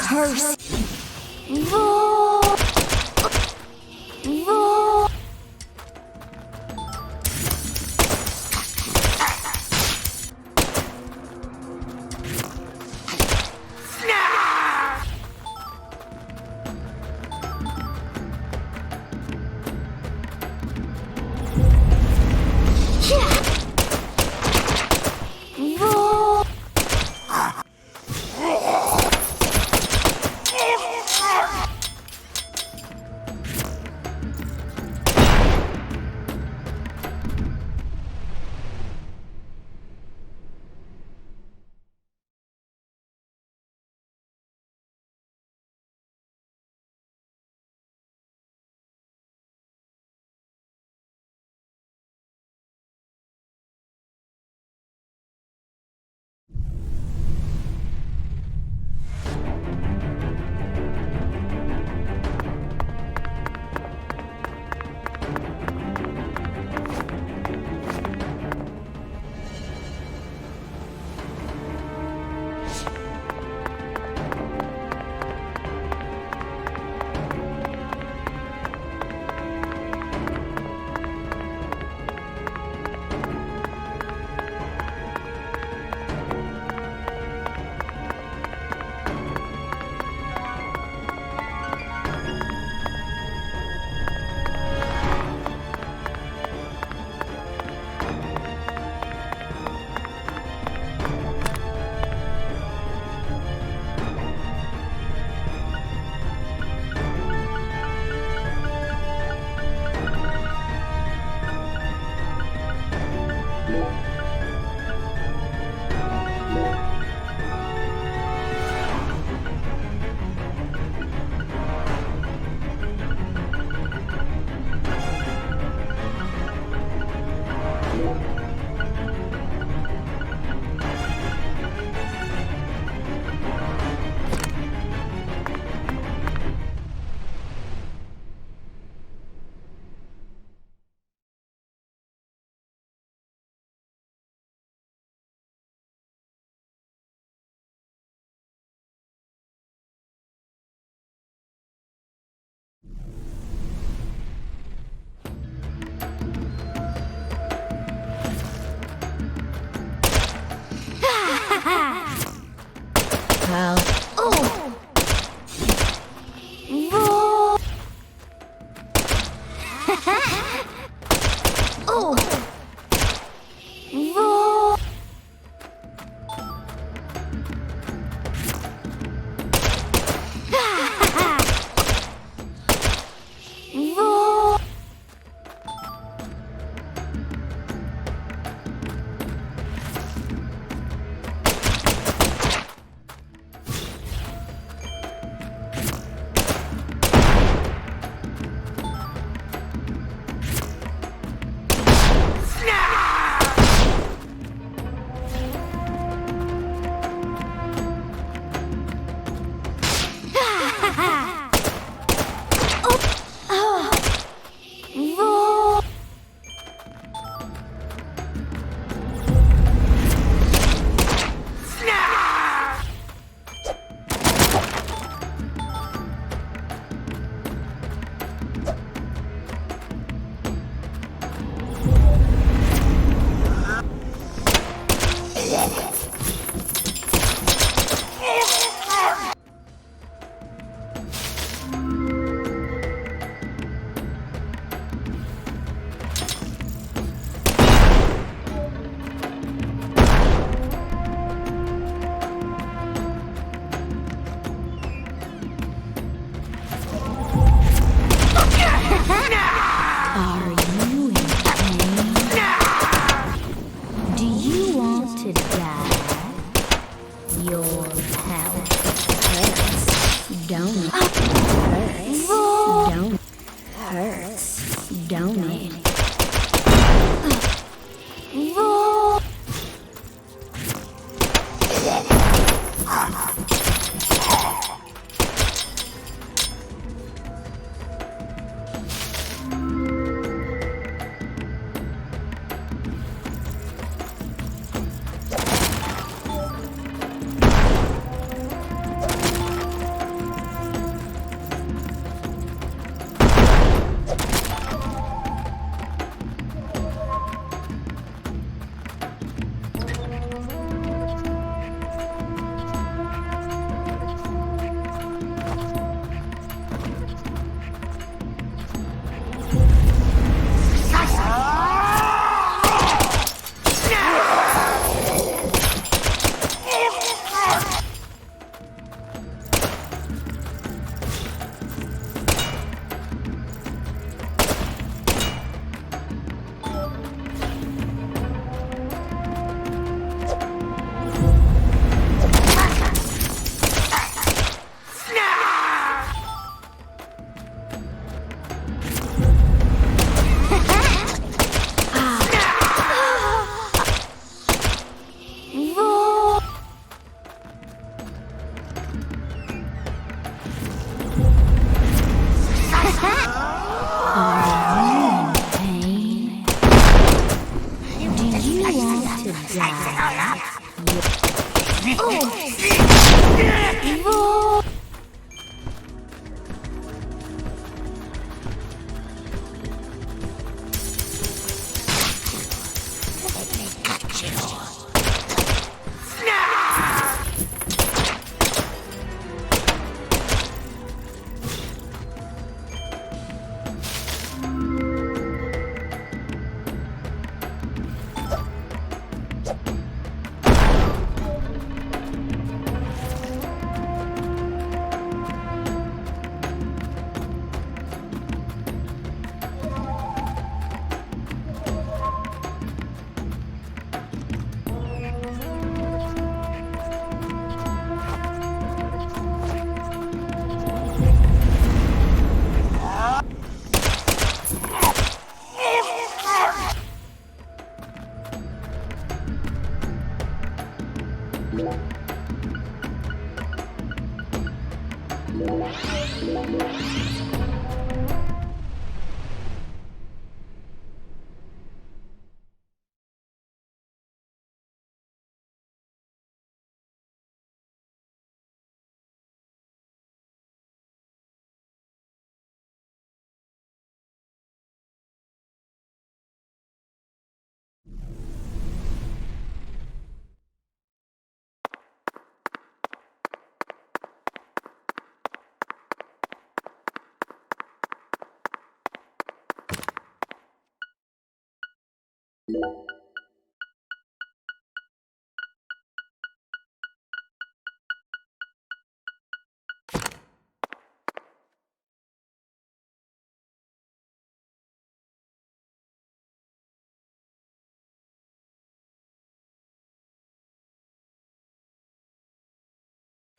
Curse. Void. Void. Void. donate. Roll.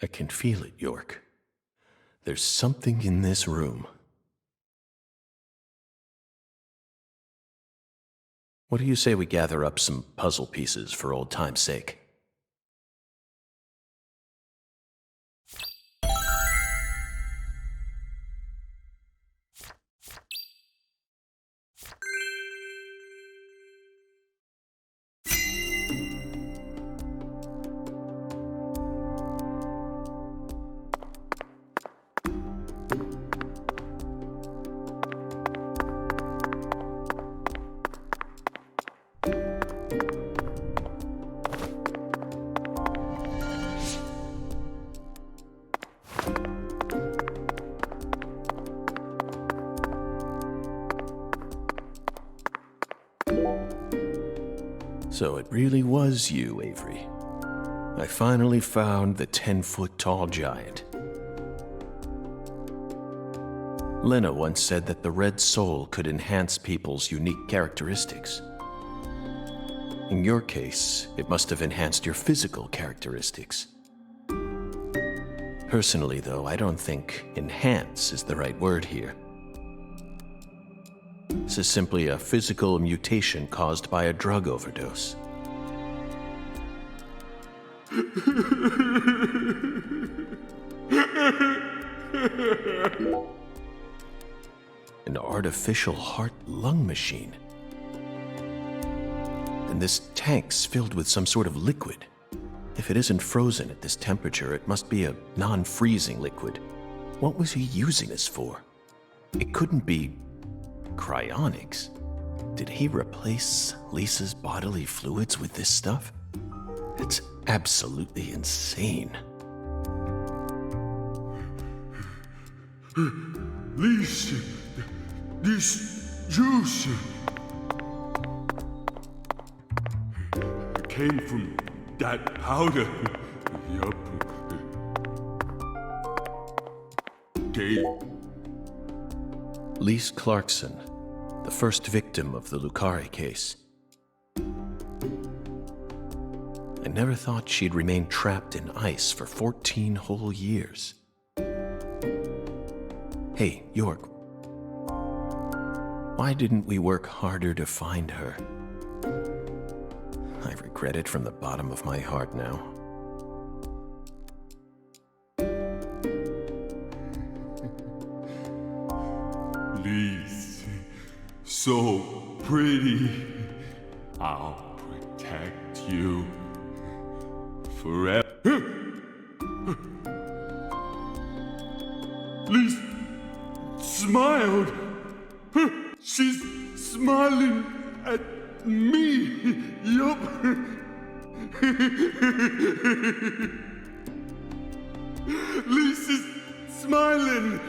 I can feel it, York. There's something in this room. What do you say we gather up some puzzle pieces for old time's sake? So it really was you, Avery. I finally found the 10-foot-tall giant. Lena once said that the red soul could enhance people's unique characteristics. In your case, it must have enhanced your physical characteristics. Personally, though, I don't think enhance is the right word here. This is simply a physical mutation caused by a drug overdose. An artificial heart-lung machine. And this tank's filled with some sort of liquid. If it isn't frozen at this temperature, it must be a non-freezing liquid. What was he using this for? It couldn't be cryonics. Did he replace Lisa's bodily fluids with this stuff? It's absolutely insane. Lisa, this juice came from that powder. Yup. Dave. Lise Clarkson, the first victim of the Lucari case. I never thought she'd remain trapped in ice for 14 whole years. Hey, York. Why didn't we work harder to find her? I regret it from the bottom of my heart now. Lisa, so pretty. I'll protect you forever. Lisa smiled. She's smiling at me. Yup. Lisa's smiling.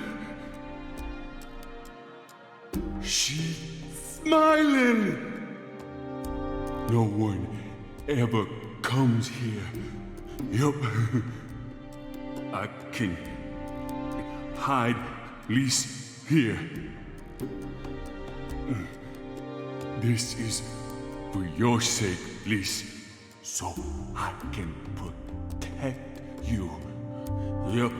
She's smiling. No one ever comes here. Yup. I can hide Lisa here. This is for your sake, Lisa, so I can protect you. Yup.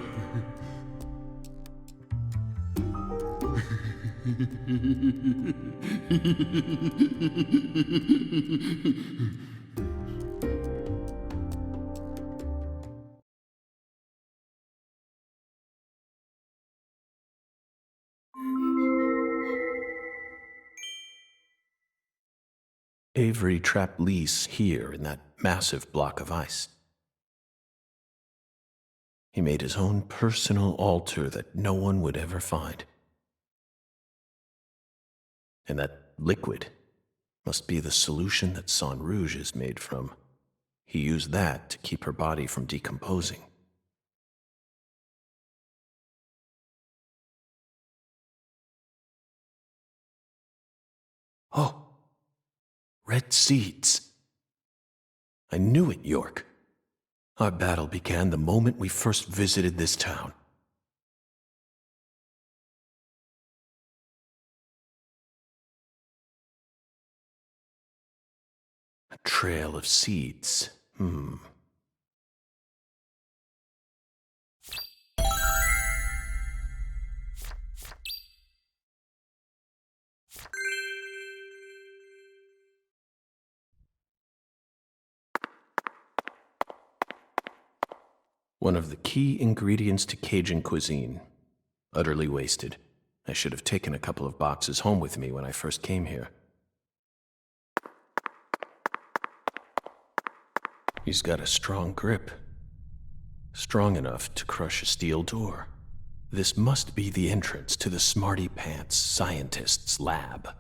Avery trapped Lise here in that massive block of ice. He made his own personal altar that no one would ever find. And that liquid must be the solution that Sang Rouge is made from. He used that to keep her body from decomposing. Oh, red seeds. I knew it, York. Our battle began the moment we first visited this town. A trail of seeds. One of the key ingredients to Cajun cuisine. Utterly wasted. I should have taken a couple of boxes home with me when I first came here. He's got a strong grip. Strong enough to crush a steel door. This must be the entrance to the Smarty Pants scientist's lab.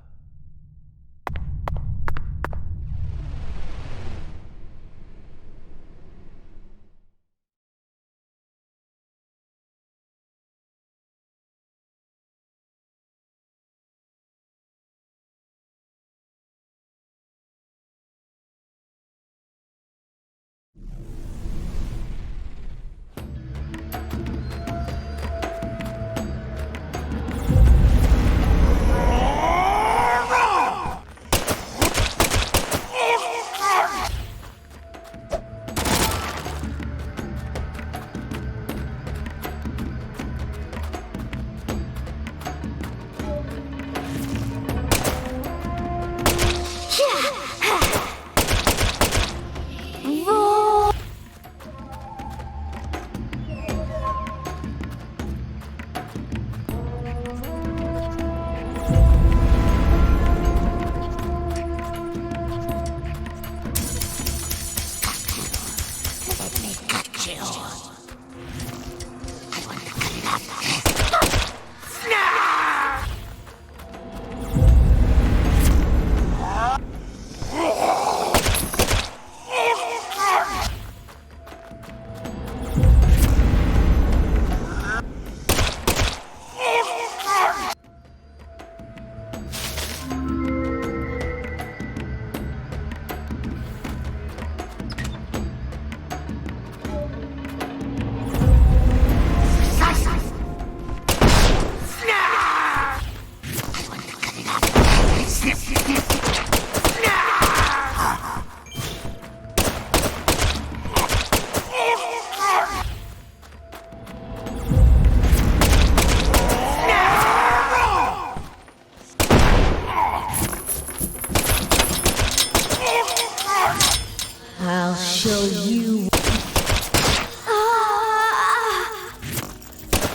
I'll show you.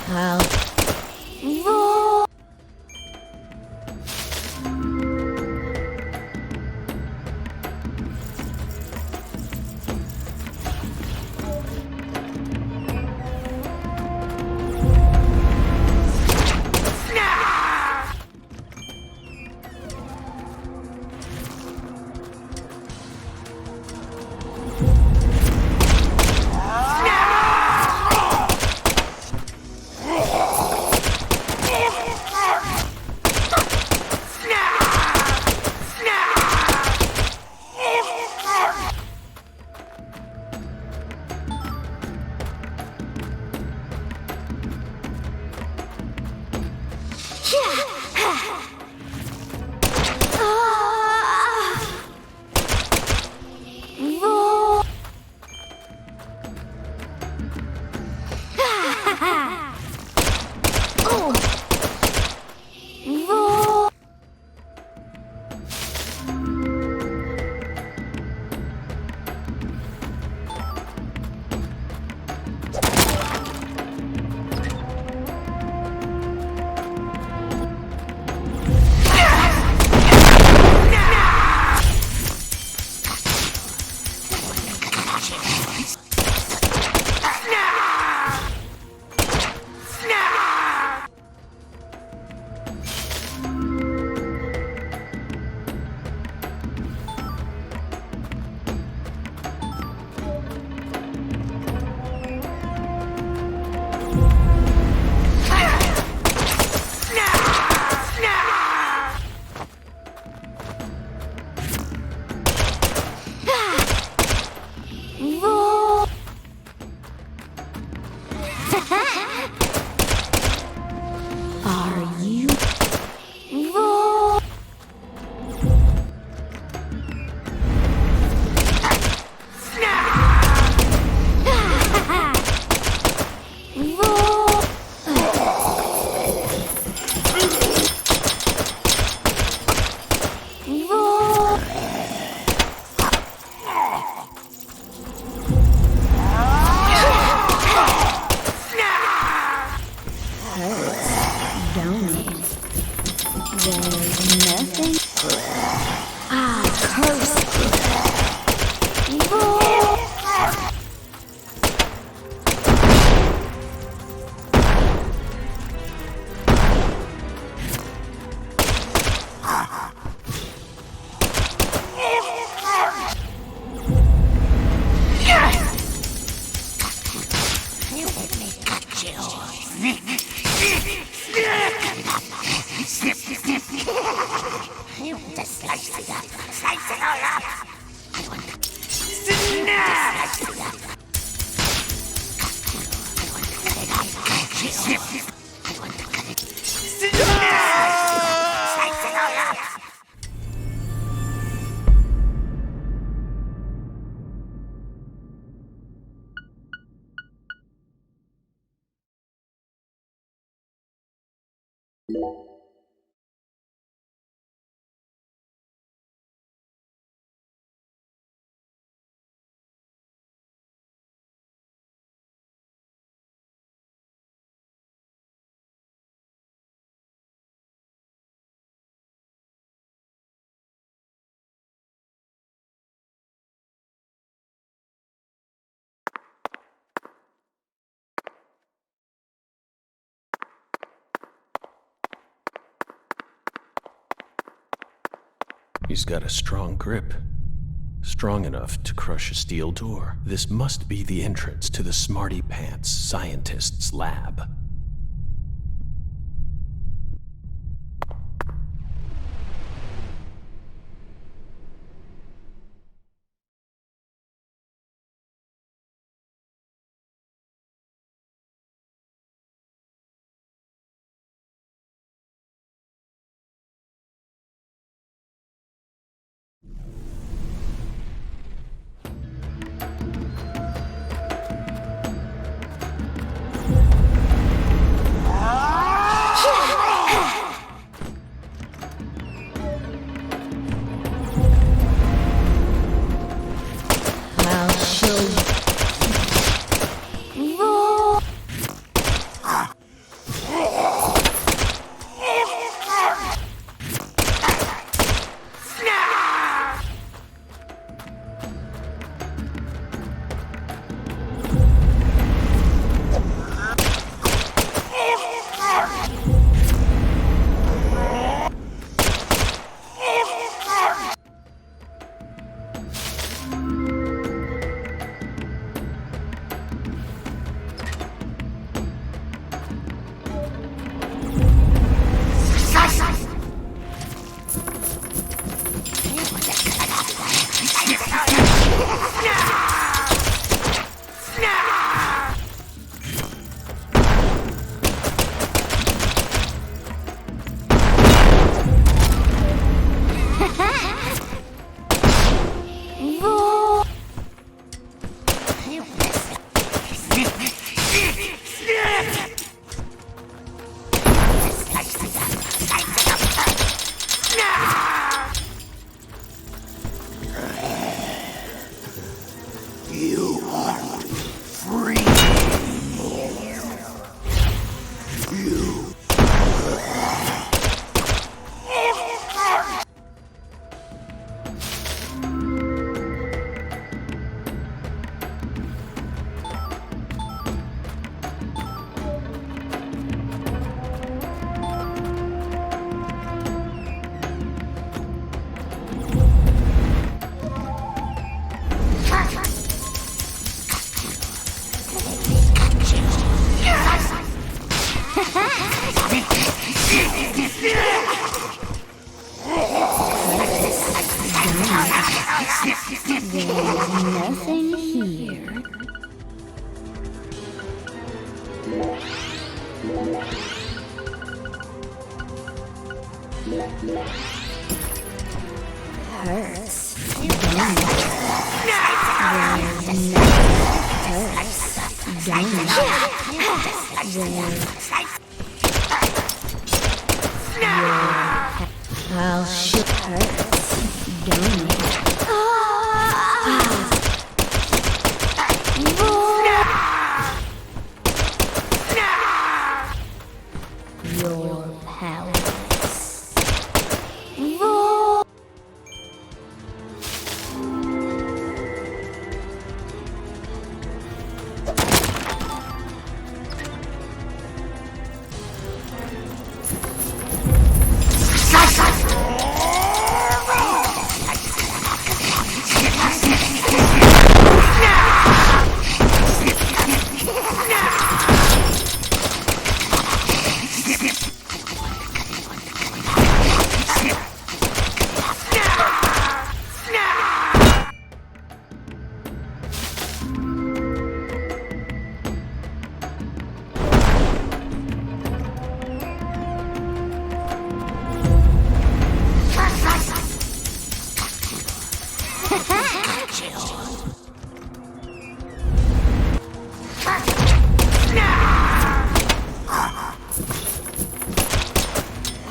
I'll roll. Are you? Roll. Roll. Roll. There's nothing. I'll curse you. Roll. He's got a strong grip. Strong enough to crush a steel door. This must be the entrance to the Smarty Pants scientist's lab. I'll show you. Roar! You aren't free. You. There's nothing here. Hurts. Don't it? There's nothing hurts. Don't it? I'll shoot hurts. Don't it? You're powerless. Roar!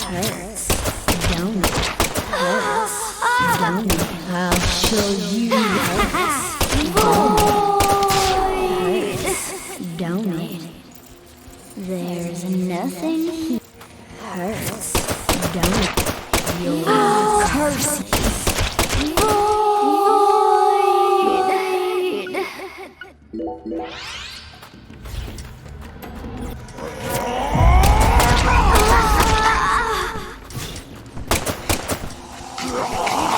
Hurts. Don't it? Hurts. Don't it? I'll show you hurts. Don't it? There's nothing here. Hurts. Don't it? You're cursed. Void.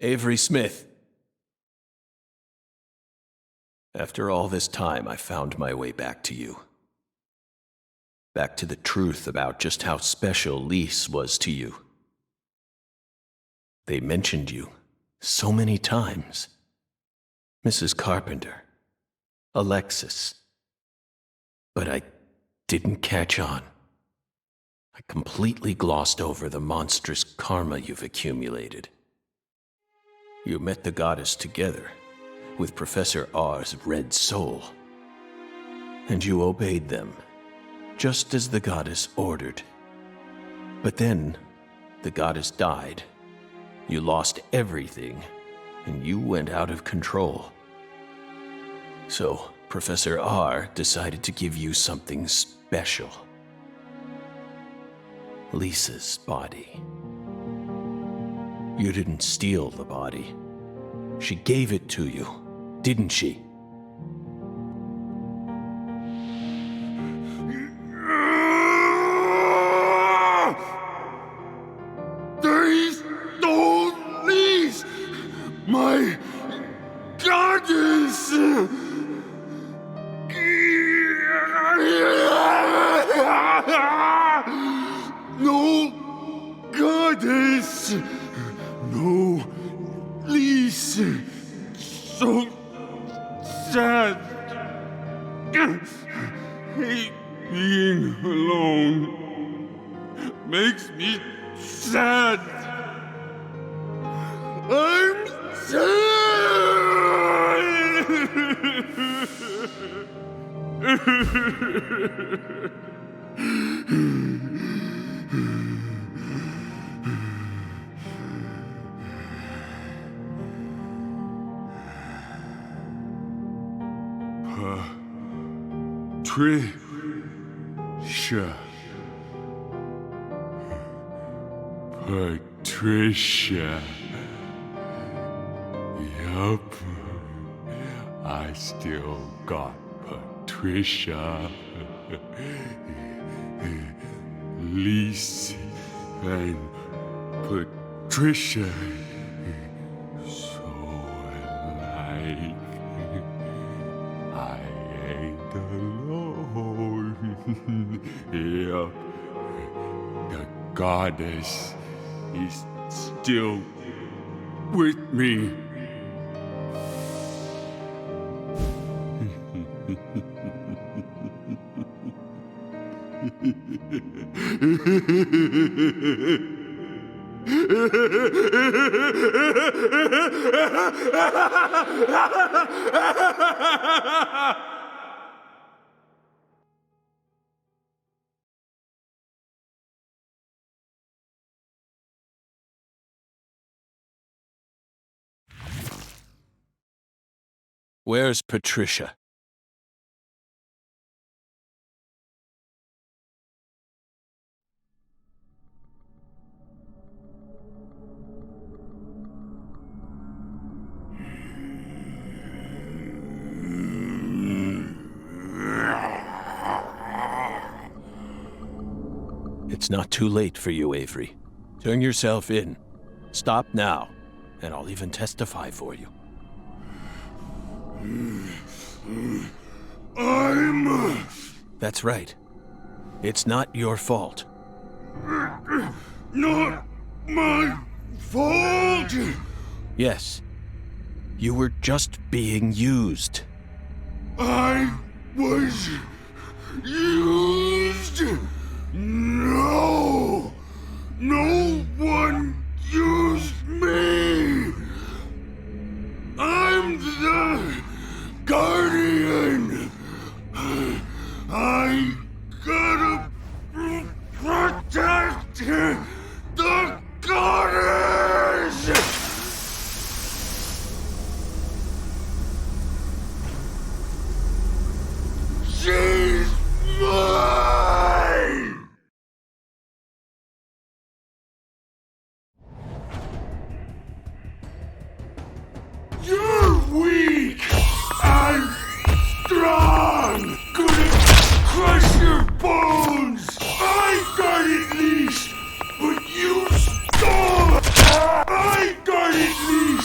Avery Smith. After all this time, I found my way back to you. Back to the truth about just how special Lise was to you. They mentioned you so many times. Mrs. Carpenter, Alexis. But I didn't catch on. I completely glossed over the monstrous karma you've accumulated. You met the goddess together with Professor R's red soul. And you obeyed them, just as the goddess ordered. But then, the goddess died. You lost everything, and you went out of control. So, Professor R decided to give you something special. Lisa's body. You didn't steal the body. She gave it to you, didn't she? They stole Lise, my goddess! No goddess! No Lise! So sad! Hate being alone. Makes me sad. I'm Patricia. Yup. I still got Patricia. Lise and Patricia. So alike. I ain't alone. Yup. The goddess is still with me. Where's Patricia? It's not too late for you, Avery. Turn yourself in. Stop now, and I'll even testify for you. That's right. It's not your fault. Not my fault! Yes. You were just being used. I was used? No! No one used me! I'm the guardian! I gotta protect the goddess! She's mine! You're weak! I'm strong! Gonna crush your bones! I got it least, but you stole it! I got it least!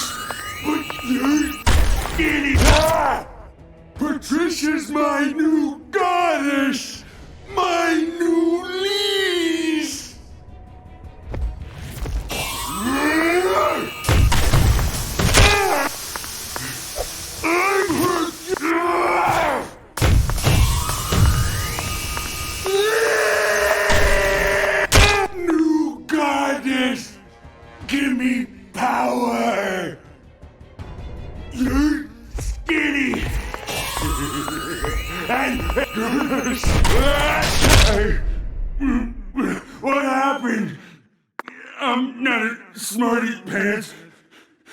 I'm not a smarty pants,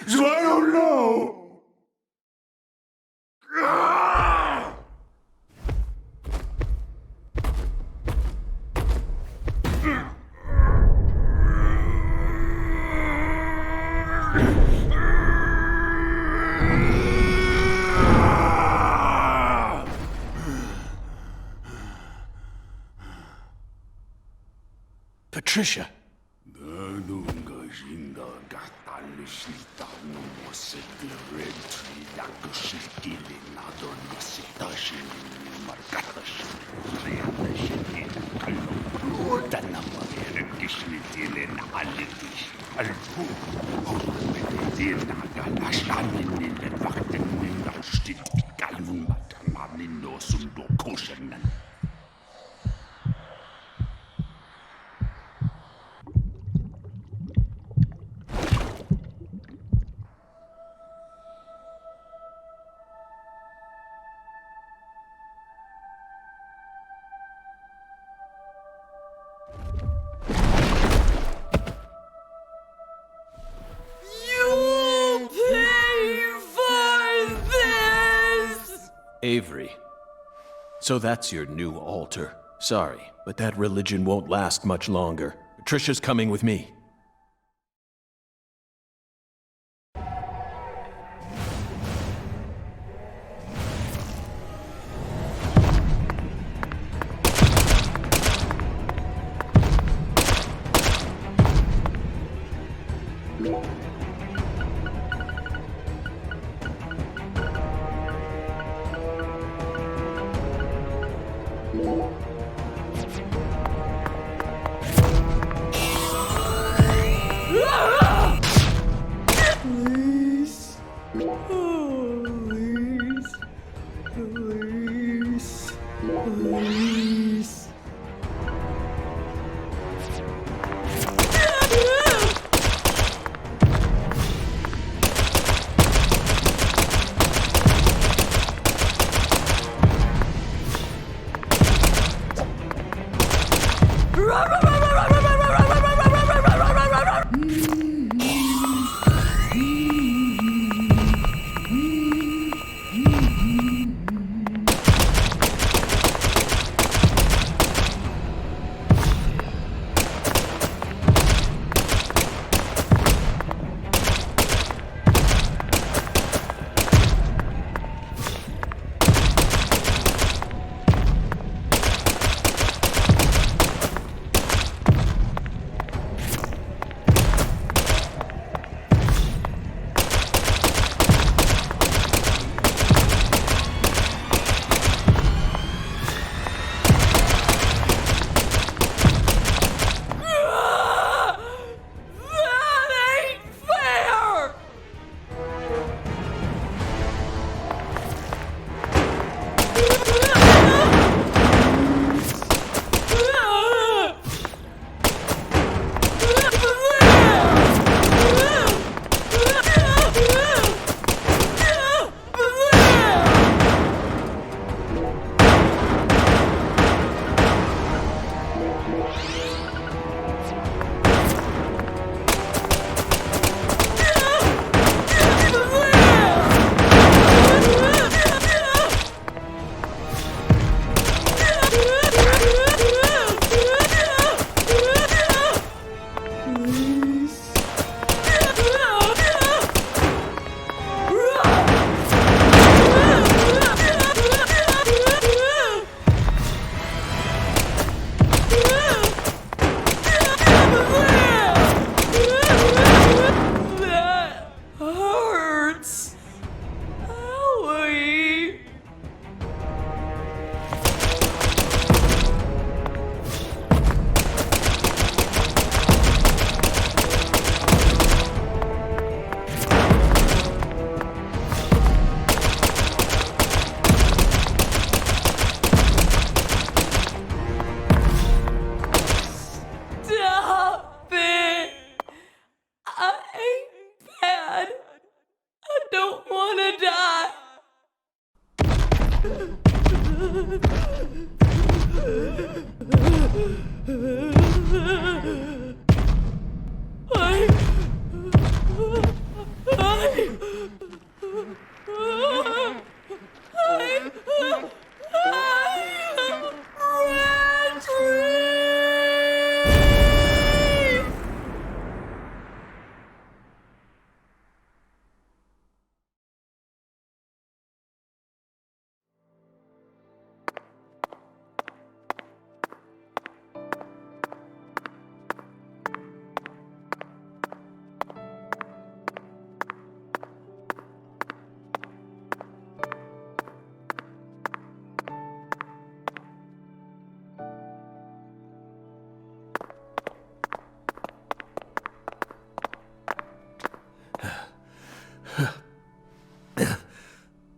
so I don't know. Ah! Patricia! Avery. So that's your new altar. Sorry, but that religion won't last much longer. Patricia's coming with me.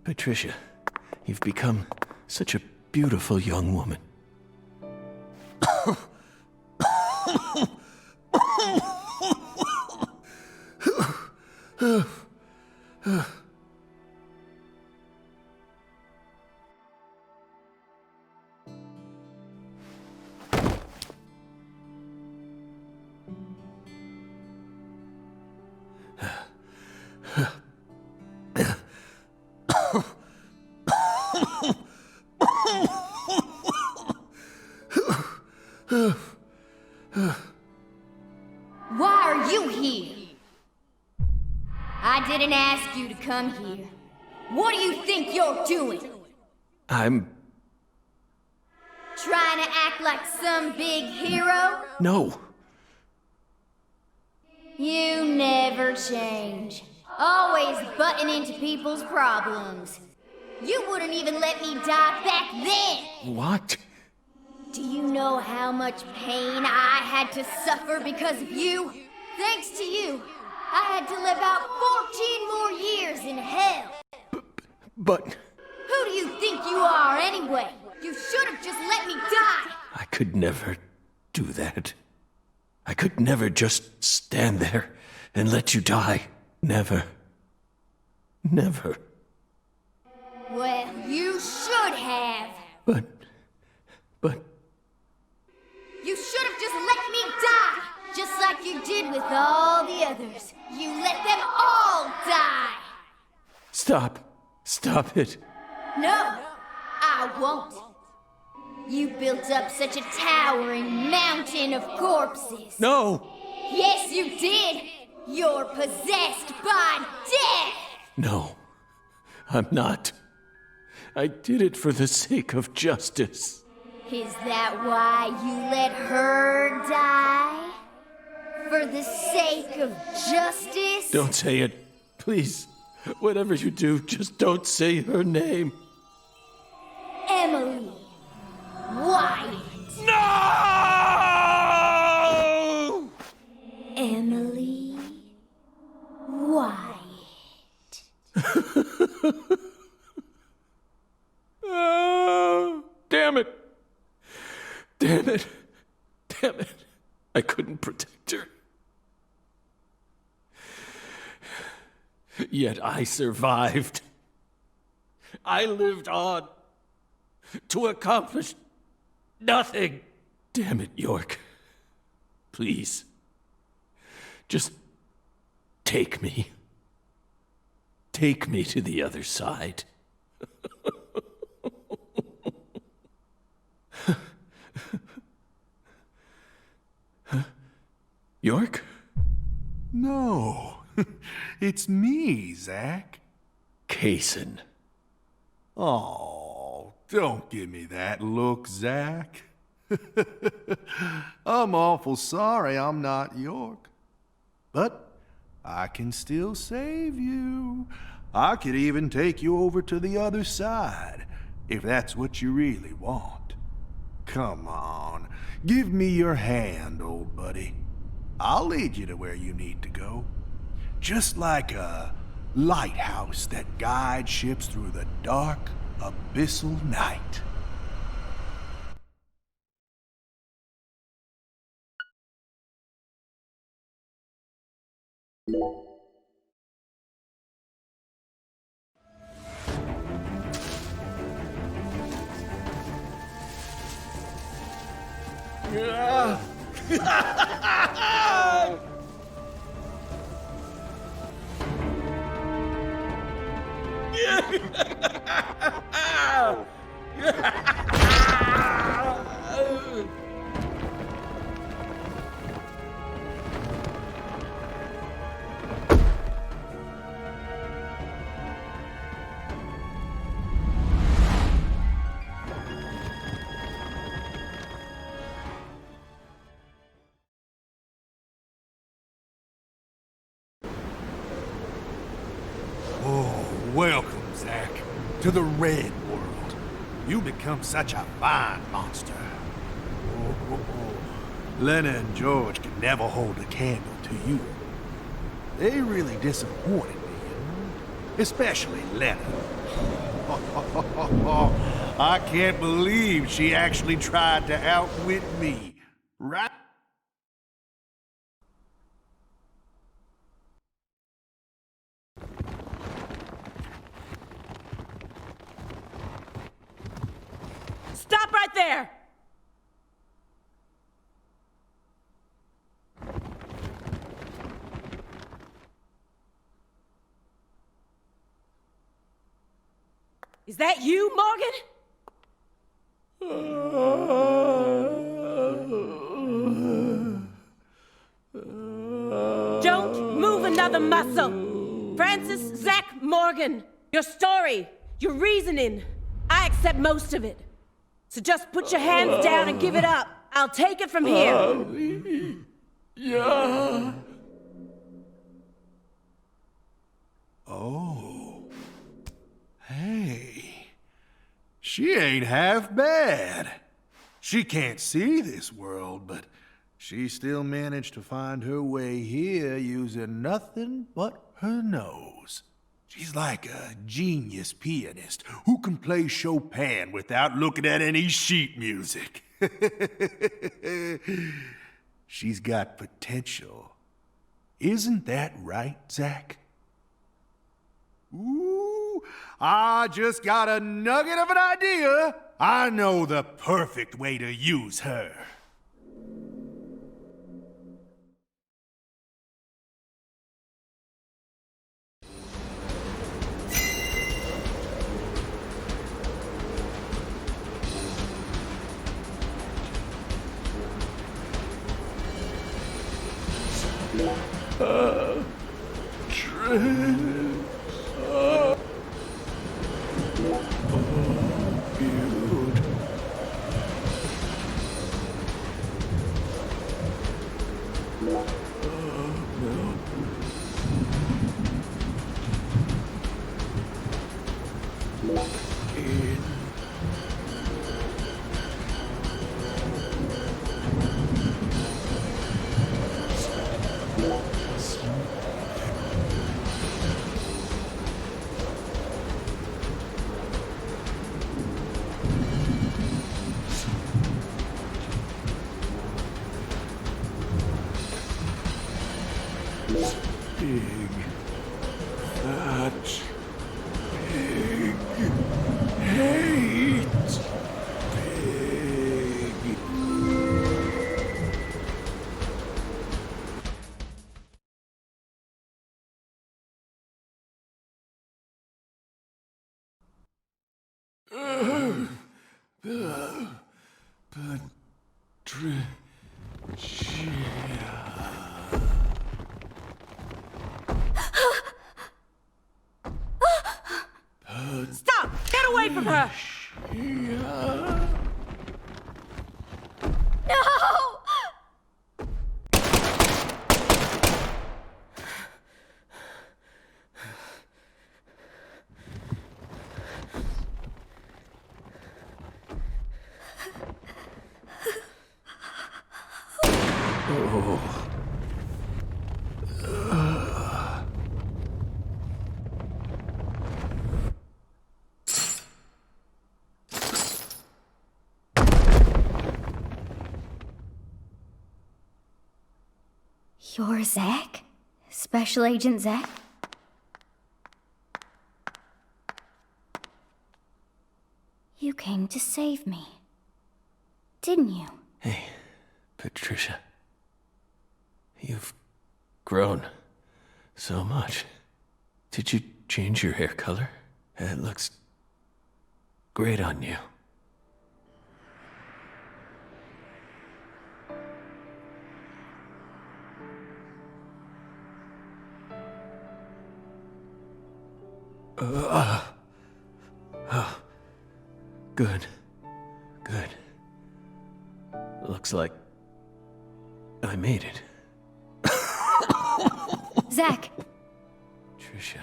Patricia, you've become such a beautiful young woman. Why are you here? I didn't ask you to come here. What do you think you're doing? I'm... Trying to act like some big hero? No. You never change. Always butting into people's problems. You wouldn't even let me die back then! What? Do you know how much pain I had to suffer because of you? Thanks to you, I had to live out 14 more years in hell. But... Who do you think you are anyway? You should have just let me die! I could never do that. I could never just stand there and let you die. Never. Never. Well, you should have. But... You should have just let me die! Just like you did with all the others. You let them all die! Stop. Stop it. No, I won't. You built up such a towering mountain of corpses. No! Yes, you did! You're possessed by death! No. I'm not. I did it for the sake of justice. Is that why you let her die? For the sake of justice? Don't say it. Please. Whatever you do, just don't say her name. Emily Wyatt. No! Emily Wyatt. Oh, damn it. Damn it. Damn it. I couldn't protect her. Yet I survived. I lived on to accomplish nothing. Damn it, York. Please. Just take me. Take me to the other side. York? No, it's me, Zach. Kaysen. Oh, don't give me that look, Zach. I'm awful sorry I'm not York. But I can still save you. I could even take you over to the other side, if that's what you really want. Come on, give me your hand, old buddy. I'll lead you to where you need to go. Just like a lighthouse that guides ships through the dark, abyssal night. Welcome, Zach, to the Red World. You become such a fine monster. Lena and George can never hold a candle to you. They really disappointed me, you know? especially Lena. I can't believe she actually tried to outwit me, right? Stop right there! Is that you, Morgan? Don't move another muscle. Francis Zach Morgan, your story, your reasoning, I accept most of it. So just put your hands down and give it up. I'll take it from here. Yeah. Oh. Hey. She ain't half bad. She can't see this world, but she still managed to find her way here using nothing but her nose. She's like a genius pianist who can play Chopin without looking at any sheet music. She's got potential. Isn't that right, Zach? Ooh, I just got a nugget of an idea. I know the perfect way to use her. Big, fat, pig, hate pig. Stop! Get away from her! No! You're Zach? Special Agent Zach? You came to save me, didn't you? Hey, Patricia. You've grown so much. Did you change your hair color? It looks great on you. Good. Good. Looks like I made it. Zach! Tricia.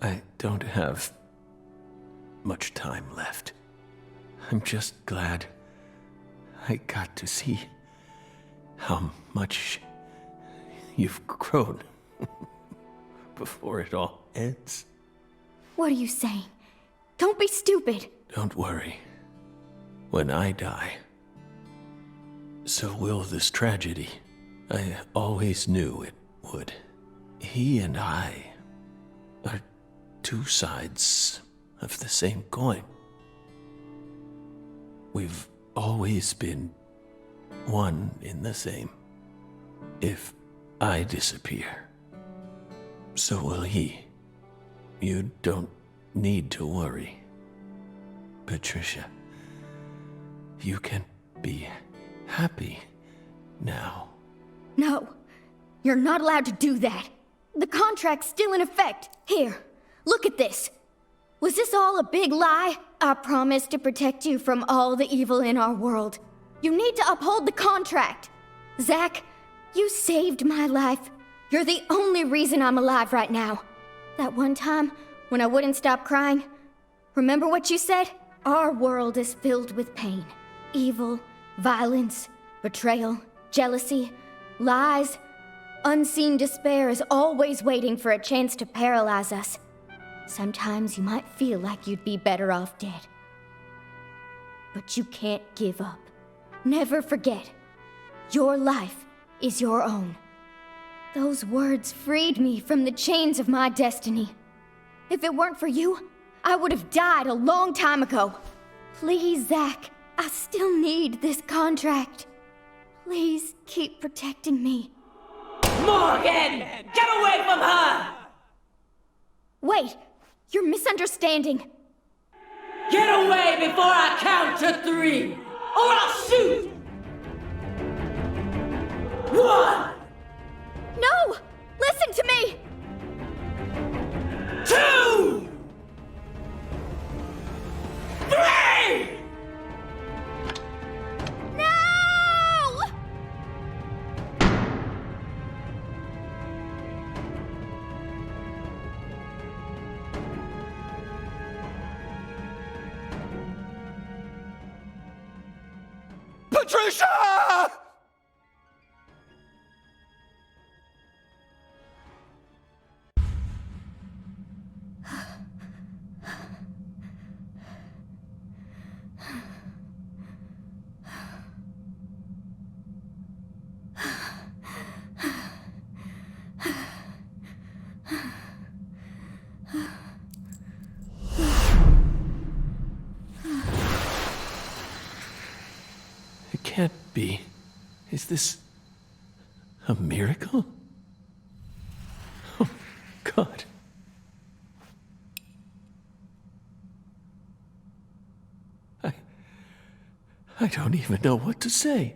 I don't have much time left. I'm just glad I got to see how much you've grown. before it all ends. What are you saying? Don't be stupid. Don't worry. When I die, so will this tragedy. I always knew it would. He and I are two sides of the same coin. We've always been one in the same. If I disappear, so will he. You don't need to worry. Patricia, you can be happy now. No, you're not allowed to do that. The contract's still in effect. Here, look at this. Was this all a big lie? I promised to protect you from all the evil in our world. You need to uphold the contract. Zach, you saved my life. You're the only reason I'm alive right now. That one time when I wouldn't stop crying, remember what you said? Our world is filled with pain. Evil, violence, betrayal, jealousy, lies. Unseen despair is always waiting for a chance to paralyze us. Sometimes you might feel like you'd be better off dead. But you can't give up. Never forget. Your life is your own. Those words freed me from the chains of my destiny. If it weren't for you, I would have died a long time ago. Please, Zach, I still need this contract. Please keep protecting me. Morgan! Get away from her! Wait, you're misunderstanding. Get away before I count to 3, or I'll shoot! 1! No! Listen to me! 2! 3! No! Patricia! It can't be. Is this a miracle? Oh, God. I don't even know what to say.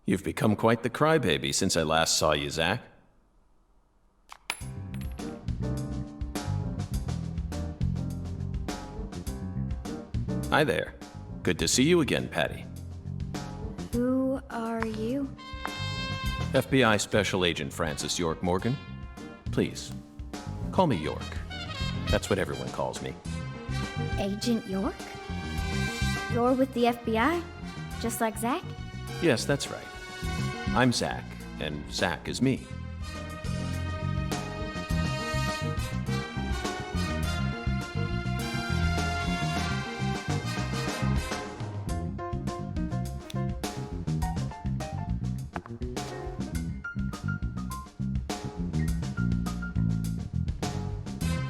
You've become quite the crybaby since I last saw you, Zach. Hi there. Good to see you again, Patty. Who are you? FBI Special Agent Francis York Morgan. Please, call me York. That's what everyone calls me. Agent York? You're with the FBI? Just like Zach? Yes, that's right. I'm Zach, and Zach is me.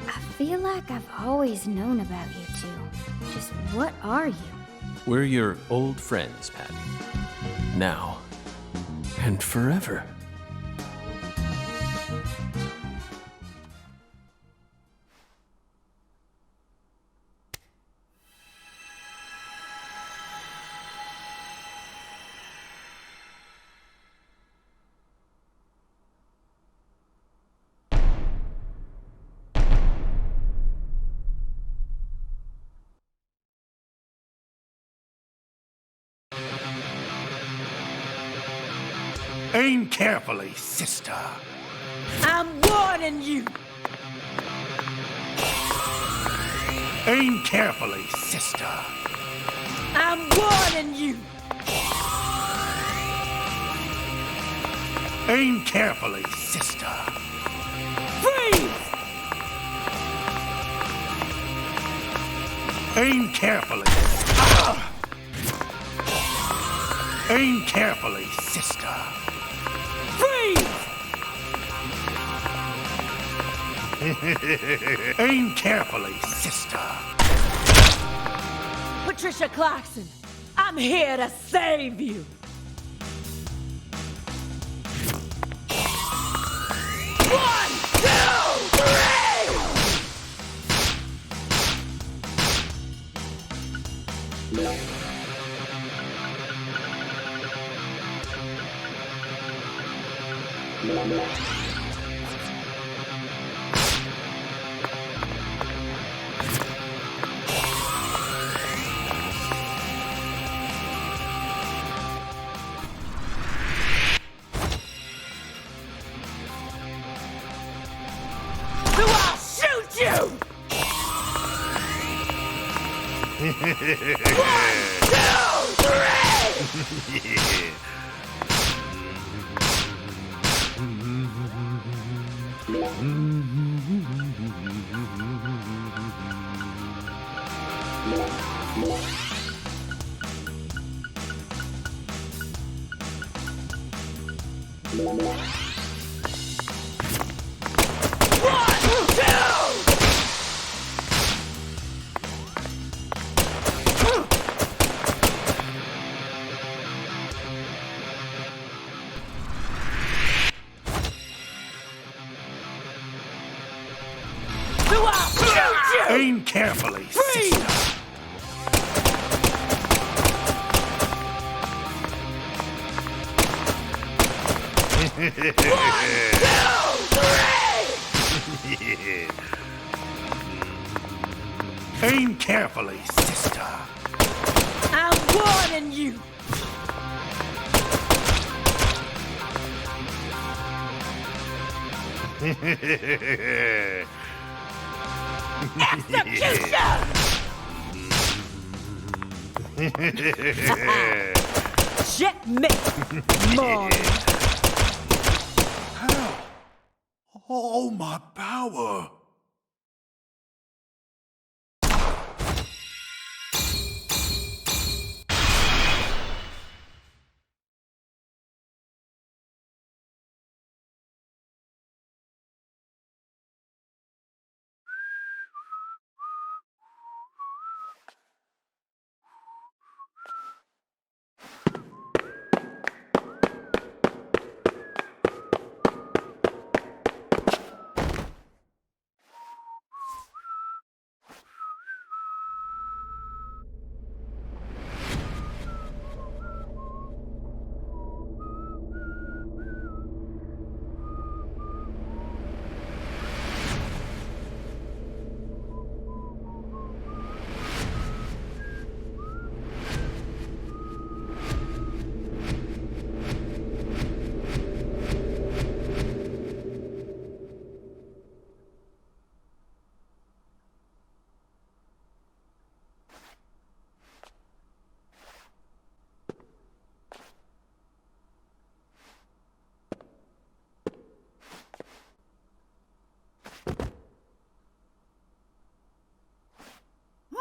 I feel like I've always known about you two. Just what are you? We're your old friends, Patty. Now and forever. Aim carefully, sister. I'm warning you! Aim carefully, sister. I'm warning you! Aim carefully, sister. Freeze! Aim carefully. Aim carefully, sister. Freeze! Aim carefully, sister. Patricia Clarkson, I'm here to save you. One, two, three! So I'll shoot you! One, two, three! One, two! So I'll shoot you! Aim carefully, Freeze! sister. One, two, three! Aim carefully, sister. I'm warning you! Execution! Checkmate! More. All my power.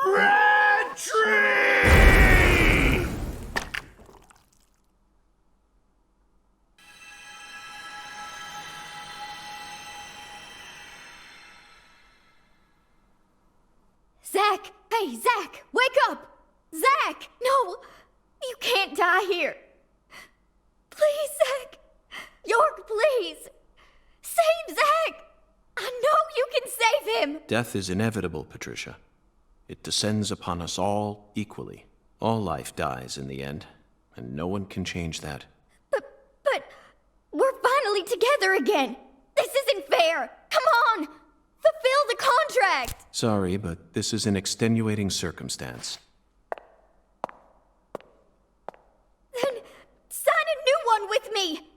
Red tree! Zach! Hey, Zach! Wake up! Zach! No! You can't die here! Please, Zach! York, please! Save Zach! I know you can save him! Death is inevitable, Patricia. It descends upon us all equally. All life dies in the end, and no one can change that. But we're finally together again! This isn't fair! Come on! Fulfill the contract! Sorry, but this is an extenuating circumstance. Then sign a new one with me!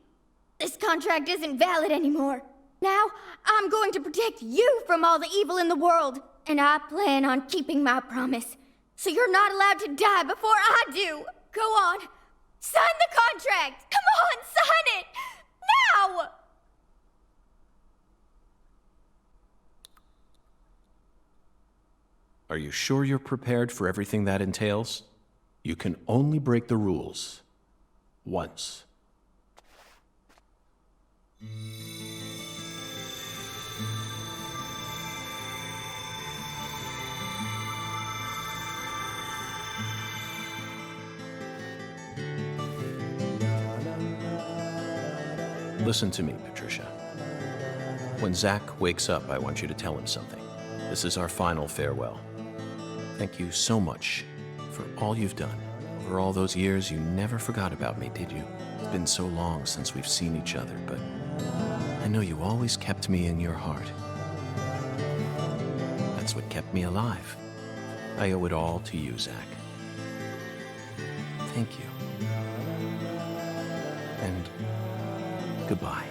This contract isn't valid anymore. Now, I'm going to protect you from all the evil in the world, and I plan on keeping my promise. So you're not allowed to die before I do. Go on, sign the contract! Come on, sign it! now! Are you sure you're prepared for everything that entails? You can only break the rules once. Listen to me, Patricia. When Zach wakes up, I want you to tell him something. This is our final farewell. Thank you so much for all you've done. Over all those years, you never forgot about me, did you? It's been so long since we've seen each other, but I know you always kept me in your heart. That's what kept me alive. I owe it all to you, Zach. Thank you. And goodbye.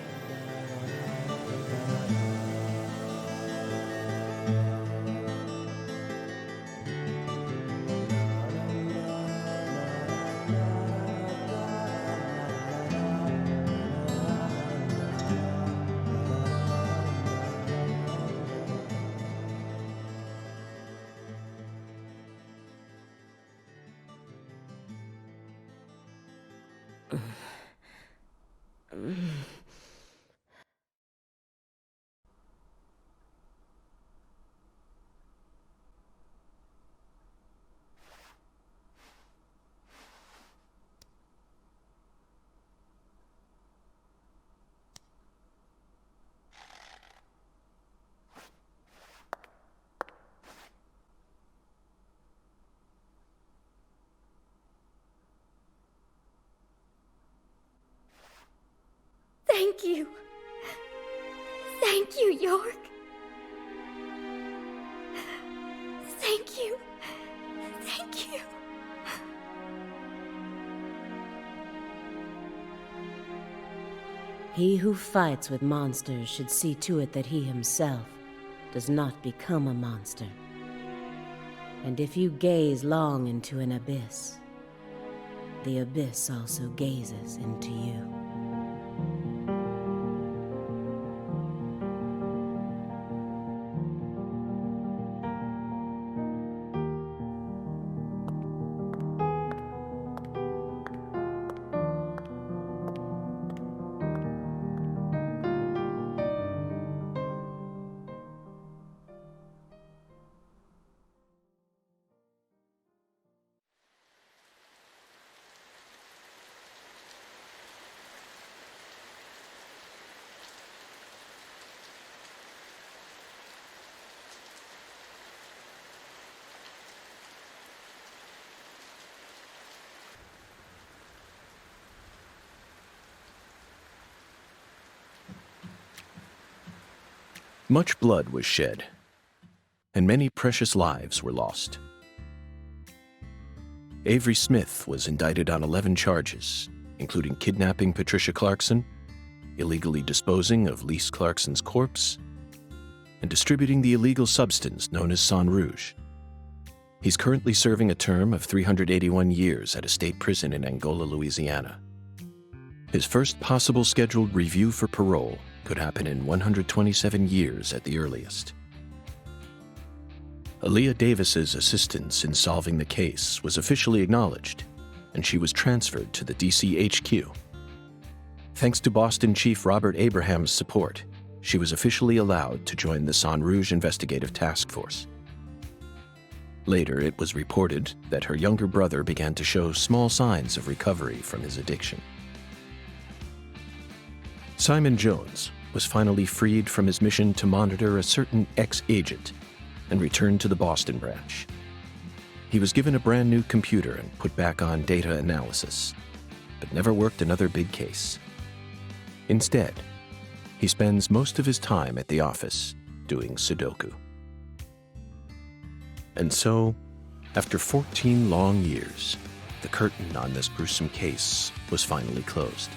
Thank you. Thank you, York. Thank you. Thank you. He who fights with monsters should see to it that he himself does not become a monster. And if you gaze long into an abyss, the abyss also gazes into you. Much blood was shed, and many precious lives were lost. Avery Smith was indicted on 11 charges, including kidnapping Patricia Clarkson, illegally disposing of Lise Clarkson's corpse, and distributing the illegal substance known as Sang Rouge. He's currently serving a term of 381 years at a state prison in Angola, Louisiana. His first possible scheduled review for parole could happen in 127 years at the earliest. Aaliyah Davis's assistance in solving the case was officially acknowledged, and she was transferred to the DC HQ. Thanks to Boston Chief Robert Abraham's support, she was officially allowed to join the Sang Rouge Investigative Task Force. Later, it was reported that her younger brother began to show small signs of recovery from his addiction. Simon Jones was finally freed from his mission to monitor a certain ex-agent and returned to the Boston branch. He was given a brand new computer and put back on data analysis, but never worked another big case. Instead, he spends most of his time at the office doing Sudoku. And so, after 14 long years, the curtain on this gruesome case was finally closed.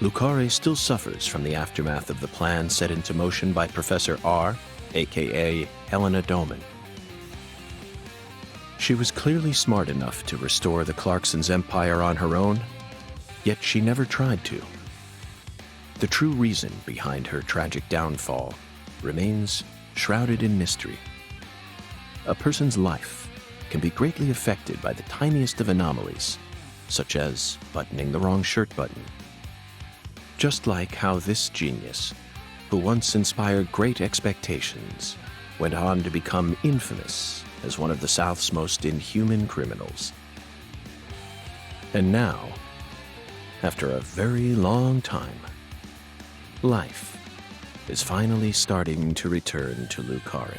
Lucare still suffers from the aftermath of the plan set into motion by Professor R, aka Helena Doman. She was clearly smart enough to restore the Clarksons' empire on her own, yet she never tried to. The true reason behind her tragic downfall remains shrouded in mystery. A person's life can be greatly affected by the tiniest of anomalies, such as buttoning the wrong shirt button. Just like how this genius, who once inspired great expectations, went on to become infamous as one of the South's most inhuman criminals. And now, after a very long time, life is finally starting to return to Lucare.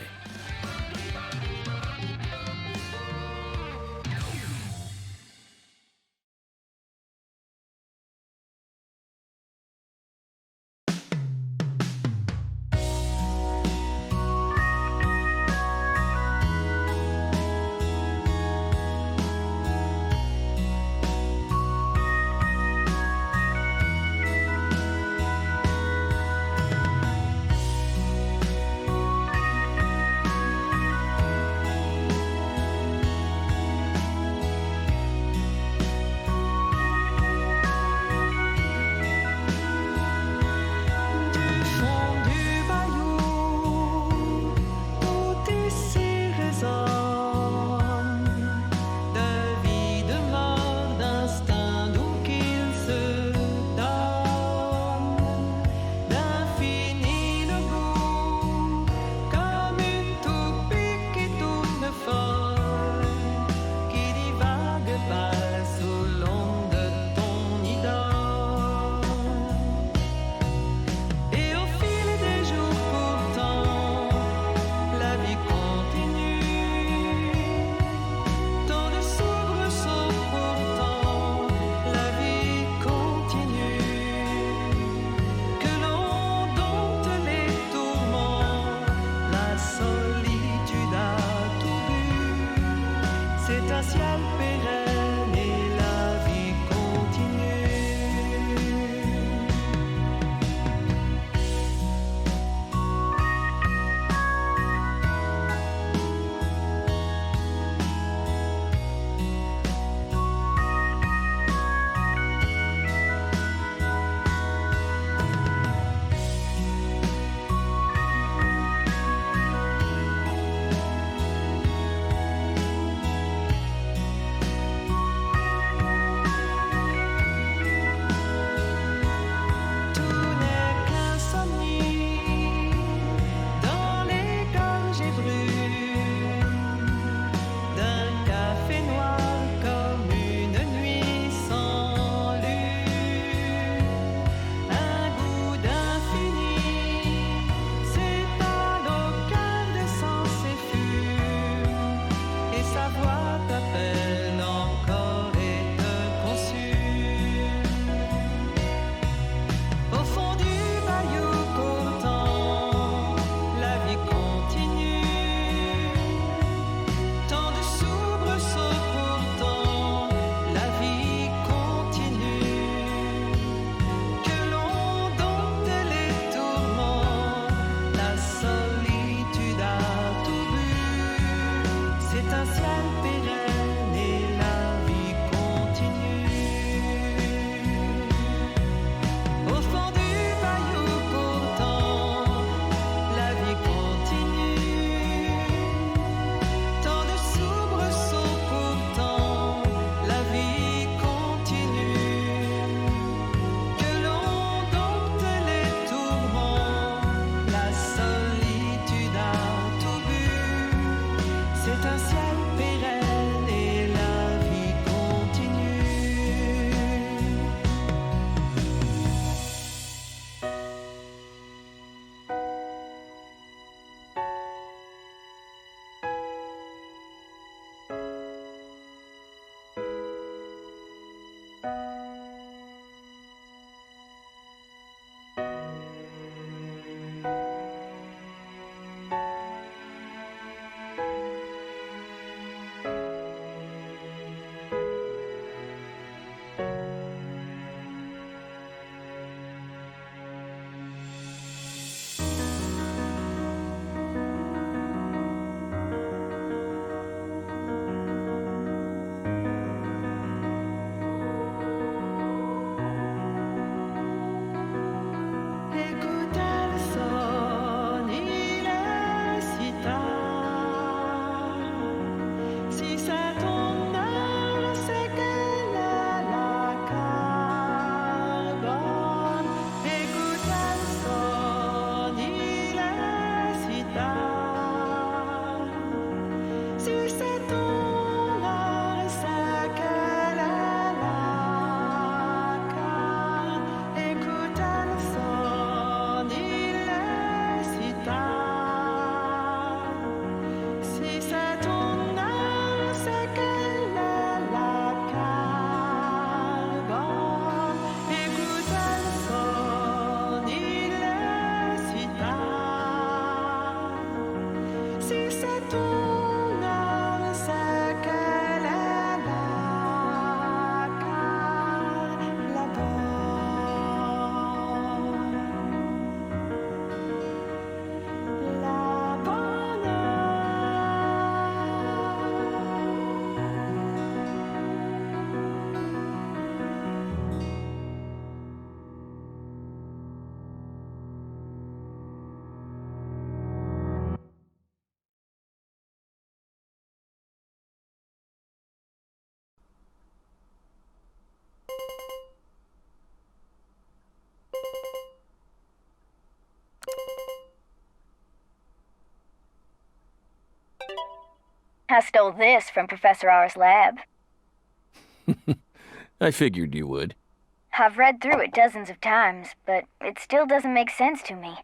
I stole this from Professor R's lab. I figured you would. I've read through it dozens of times, but it still doesn't make sense to me.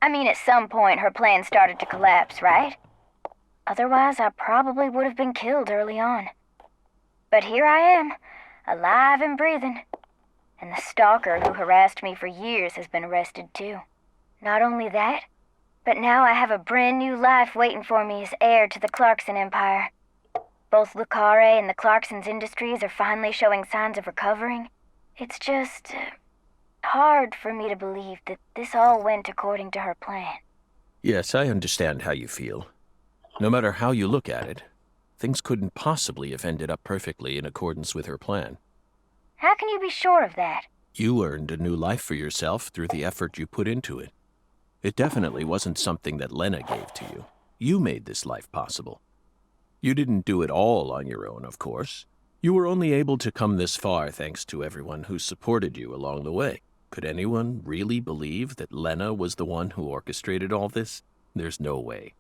I mean, at some point her plan started to collapse, right? Otherwise, I probably would have been killed early on. But here I am, alive and breathing. And the stalker who harassed me for years has been arrested too. Not only that, but now I have a brand new life waiting for me as heir to the Clarkson Empire. Both Lucare and the Clarkson's industries are finally showing signs of recovering. It's just hard for me to believe that this all went according to her plan. Yes, I understand how you feel. No matter how you look at it, things couldn't possibly have ended up perfectly in accordance with her plan. How can you be sure of that? You earned a new life for yourself through the effort you put into it. It definitely wasn't something that Lena gave to you. You made this life possible. You didn't do it all on your own, of course. You were only able to come this far thanks to everyone who supported you along the way. Could anyone really believe that Lena was the one who orchestrated all this? There's no way.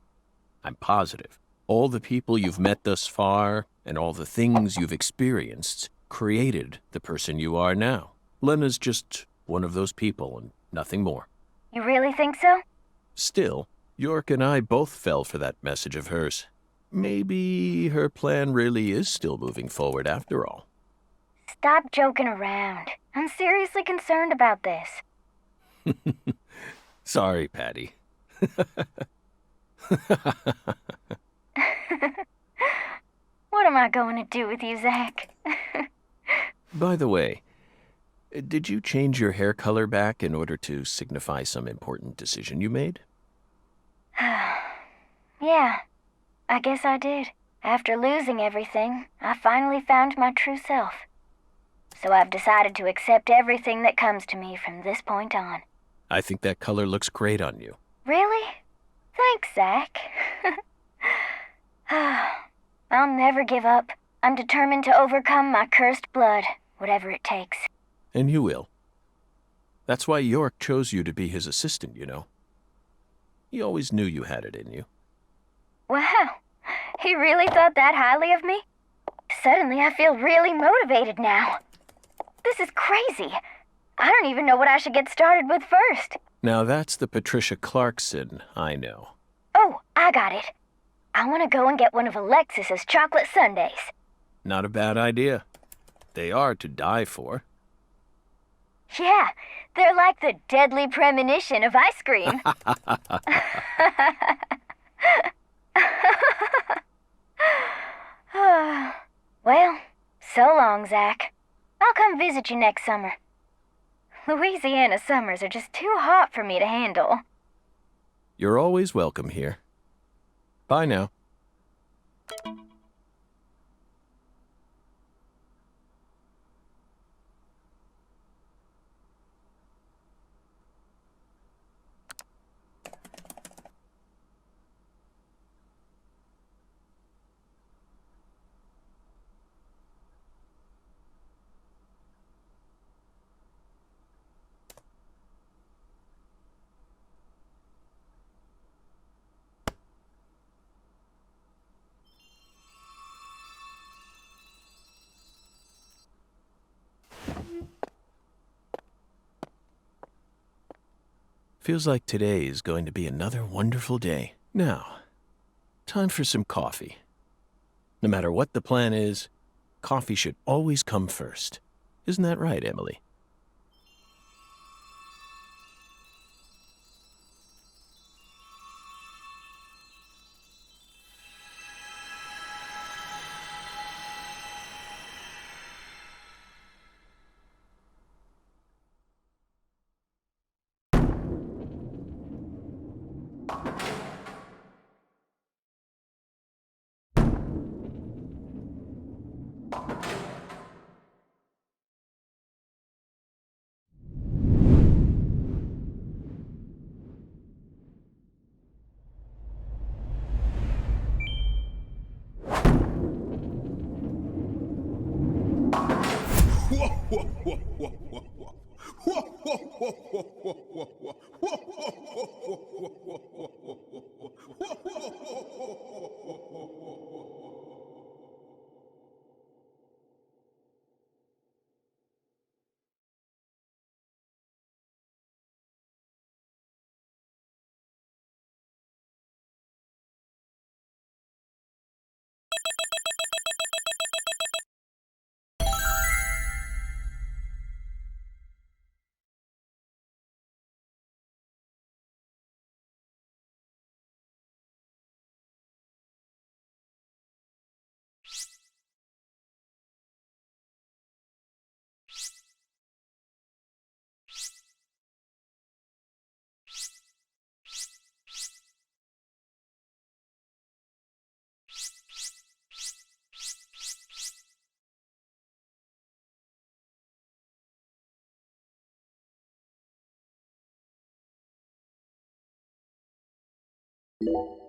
I'm positive. All the people you've met thus far, and all the things you've experienced, created the person you are now. Lena's just one of those people and nothing more. You really think so? Still, York and I both fell for that message of hers. Maybe her plan really is still moving forward after all. Stop joking around. I'm seriously concerned about this. Sorry, Patty. What am I going to do with you, Zach? By the way, did you change your hair color back in order to signify some important decision you made? Yeah, I guess I did. After losing everything, I finally found my true self. So I've decided to accept everything that comes to me from this point on. I think that color looks great on you. Really? Thanks, Zach. I'll never give up. I'm determined to overcome my cursed blood, whatever it takes. And you will. That's why York chose you to be his assistant, you know. He always knew you had it in you. Wow, he really thought that highly of me? Suddenly I feel really motivated now. This is crazy. I don't even know what I should get started with first. Now that's the Patricia Clarkson I know. Oh, I got it. I want to go and get one of Alexis's chocolate sundaes. Not a bad idea. They are to die for. Yeah, they're like the deadly premonition of ice cream. Well, so long, Zach. I'll come visit you next summer. Louisiana summers are just too hot for me to handle. You're always welcome here. Bye now. Feels like today is going to be another wonderful day. Now, time for some coffee. No matter what the plan is, coffee should always come first. Isn't that right, Emily? you